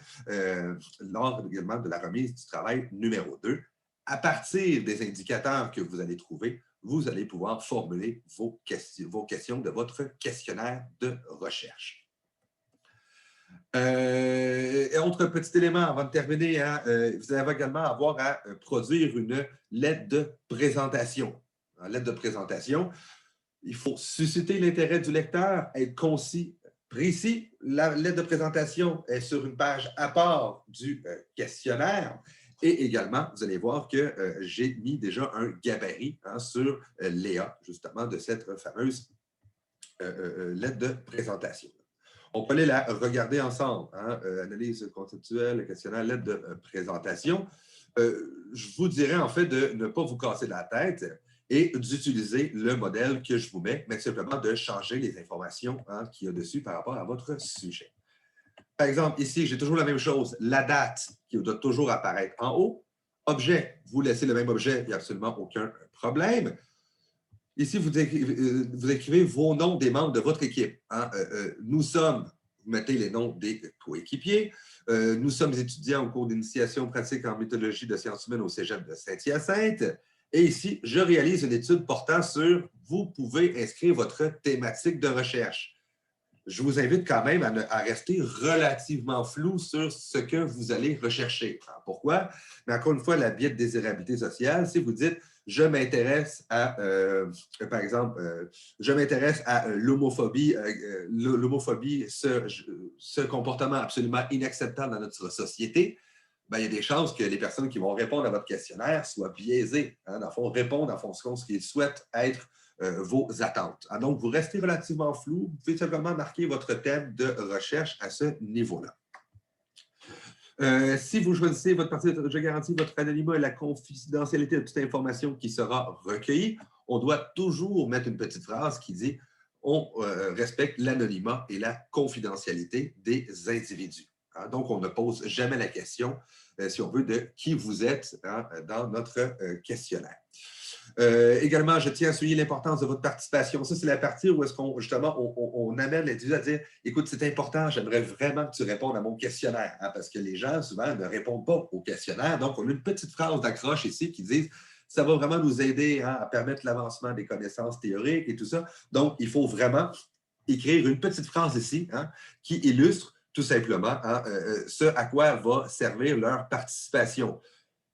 lors également de la remise du travail numéro 2. À partir des indicateurs que vous allez trouver, vous allez pouvoir formuler vos questions de votre questionnaire de recherche. Autre petit élément avant de terminer, hein, vous allez également avoir à produire une lettre de présentation. En lettre de présentation, il faut susciter l'intérêt du lecteur, être concis, précis. La lettre de présentation est sur une page à part du questionnaire. Et également, vous allez voir que j'ai mis déjà un gabarit hein, sur Léa, justement, de cette fameuse lettre de présentation. On peut aller la regarder ensemble. Hein, analyse conceptuelle, questionnaire, lettre de présentation. Je vous dirais en fait de ne pas vous casser la tête et d'utiliser le modèle que je vous mets, mais simplement de changer les informations hein, qu'il y a dessus par rapport à votre sujet. Par exemple, ici, j'ai toujours la même chose, la date qui doit toujours apparaître en haut. Objet, vous laissez le même objet, il n'y a absolument aucun problème. Ici, vous écrivez vos noms des membres de votre équipe. Hein. Nous sommes, vous mettez les noms des coéquipiers. Nous sommes étudiants au cours d'initiation pratique en méthodologie de sciences humaines au Cégep de Saint-Hyacinthe. Et ici, je réalise une étude portant sur, vous pouvez inscrire votre thématique de recherche. Je vous invite quand même à rester relativement flou sur ce que vous allez rechercher. Alors, pourquoi? Mais encore une fois, la biais de désirabilité sociale, si vous dites « je m'intéresse à, par exemple, je m'intéresse à l'homophobie, ce comportement absolument inacceptable dans notre société », ben, il y a des chances que les personnes qui vont répondre à votre questionnaire soient biaisées. Hein, dans le fond, répondent en fonction de ce qu'ils souhaitent être vos attentes. Ah, donc, vous restez relativement flou. Vous pouvez simplement marquer votre thème de recherche à ce niveau-là. Si vous choisissez votre partie, je garantis votre anonymat et la confidentialité de toute information qui sera recueillie, on doit toujours mettre une petite phrase qui dit « on respecte l'anonymat et la confidentialité des individus ». Hein, donc, on ne pose jamais la question, si on veut, de qui vous êtes hein, dans notre questionnaire. Également, je tiens à souligner l'importance de votre participation. Ça, c'est la partie où est-ce qu'on, justement, on amène l'individu à dire « Écoute, c'est important, j'aimerais vraiment que tu répondes à mon questionnaire. Hein, » parce que les gens, souvent, ne répondent pas au questionnaire. Donc, on a une petite phrase d'accroche ici qui dit « Ça va vraiment nous aider hein, à permettre l'avancement des connaissances théoriques et tout ça. » Donc, il faut vraiment écrire une petite phrase ici hein, qui illustre tout simplement hein, ce à quoi va servir leur participation.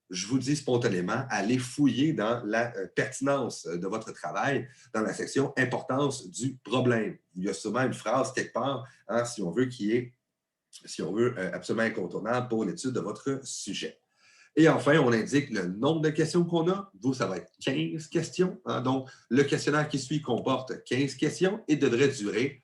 Je vous dis spontanément, allez fouiller dans la pertinence de votre travail, dans la section « Importance du problème ». Il y a sûrement une phrase quelque part, hein, si on veut, qui est, si on veut, absolument incontournable pour l'étude de votre sujet. Et enfin, on indique le nombre de questions qu'on a. Vous, ça va être 15 questions. Hein, donc, le questionnaire qui suit comporte 15 questions et devrait durer,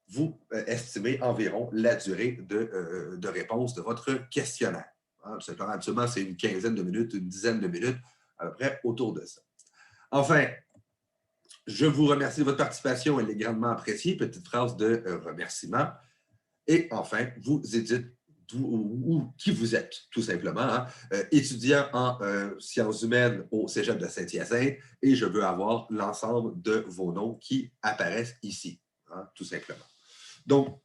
vous estimez environ la durée de réponse de votre questionnaire. Absolument, c'est une quinzaine de minutes, une dizaine de minutes, à peu près autour de ça. Enfin, je vous remercie de votre participation, elle est grandement appréciée. Petite phrase de remerciement. Et enfin, vous dites qui vous êtes, tout simplement. Hein? Étudiant en sciences humaines au Cégep de Saint-Hyacinthe et je veux avoir l'ensemble de vos noms qui apparaissent ici, hein, tout simplement. Donc,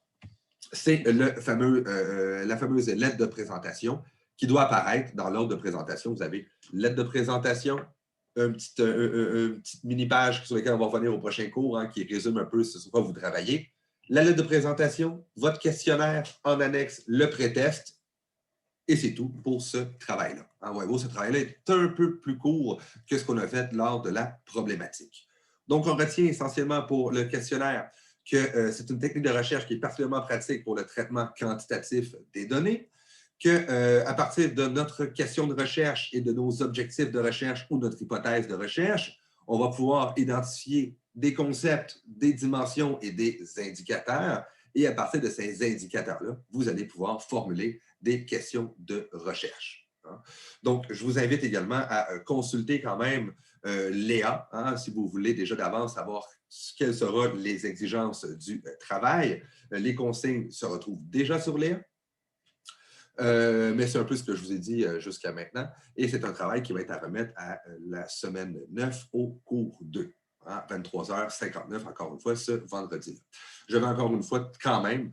c'est la fameuse lettre de présentation qui doit apparaître dans l'ordre de présentation. Vous avez lettre de présentation, une petite mini-page sur laquelle on va revenir au prochain cours, hein, qui résume un peu ce sur quoi vous travaillez. La lettre de présentation, votre questionnaire en annexe, le pré-test, et c'est tout pour ce travail-là. Hein, voyez-vous, ce travail-là est un peu plus court que ce qu'on a fait lors de la problématique. Donc, on retient essentiellement pour le questionnaire que c'est une technique de recherche qui est particulièrement pratique pour le traitement quantitatif des données, qu'à partir de notre question de recherche et de nos objectifs de recherche ou notre hypothèse de recherche, on va pouvoir identifier des concepts, des dimensions et des indicateurs. Et à partir de ces indicateurs-là, vous allez pouvoir formuler des questions de recherche. hein. Donc, je vous invite également à consulter quand même Léa, hein, si vous voulez déjà d'avance savoir quelles seront les exigences du travail. Les consignes se retrouvent déjà sur Léa. Mais c'est un peu ce que je vous ai dit jusqu'à maintenant. Et c'est un travail qui va être à remettre à la semaine 9 au cours 2, hein, 23h59, encore une fois, ce vendredi. Je vais encore une fois, quand même,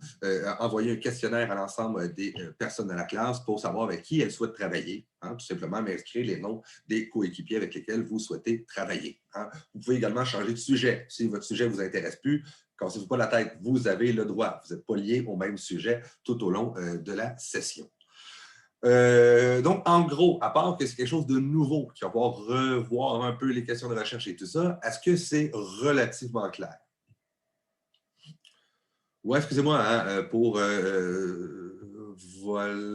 envoyer un questionnaire à l'ensemble des personnes de la classe pour savoir avec qui elles souhaitent travailler. Hein, tout simplement, m'inscrire les noms des coéquipiers avec lesquels vous souhaitez travailler. Hein. Vous pouvez également changer de sujet. Si votre sujet ne vous intéresse plus, cassez-vous pas la tête, vous avez le droit. Vous n'êtes pas lié au même sujet tout au long de la session. Donc, en gros, à part que c'est quelque chose de nouveau, qui va pouvoir revoir un peu les questions de recherche et tout ça, est-ce que c'est relativement clair? Ouais, excusez-moi, hein, pour... voilà.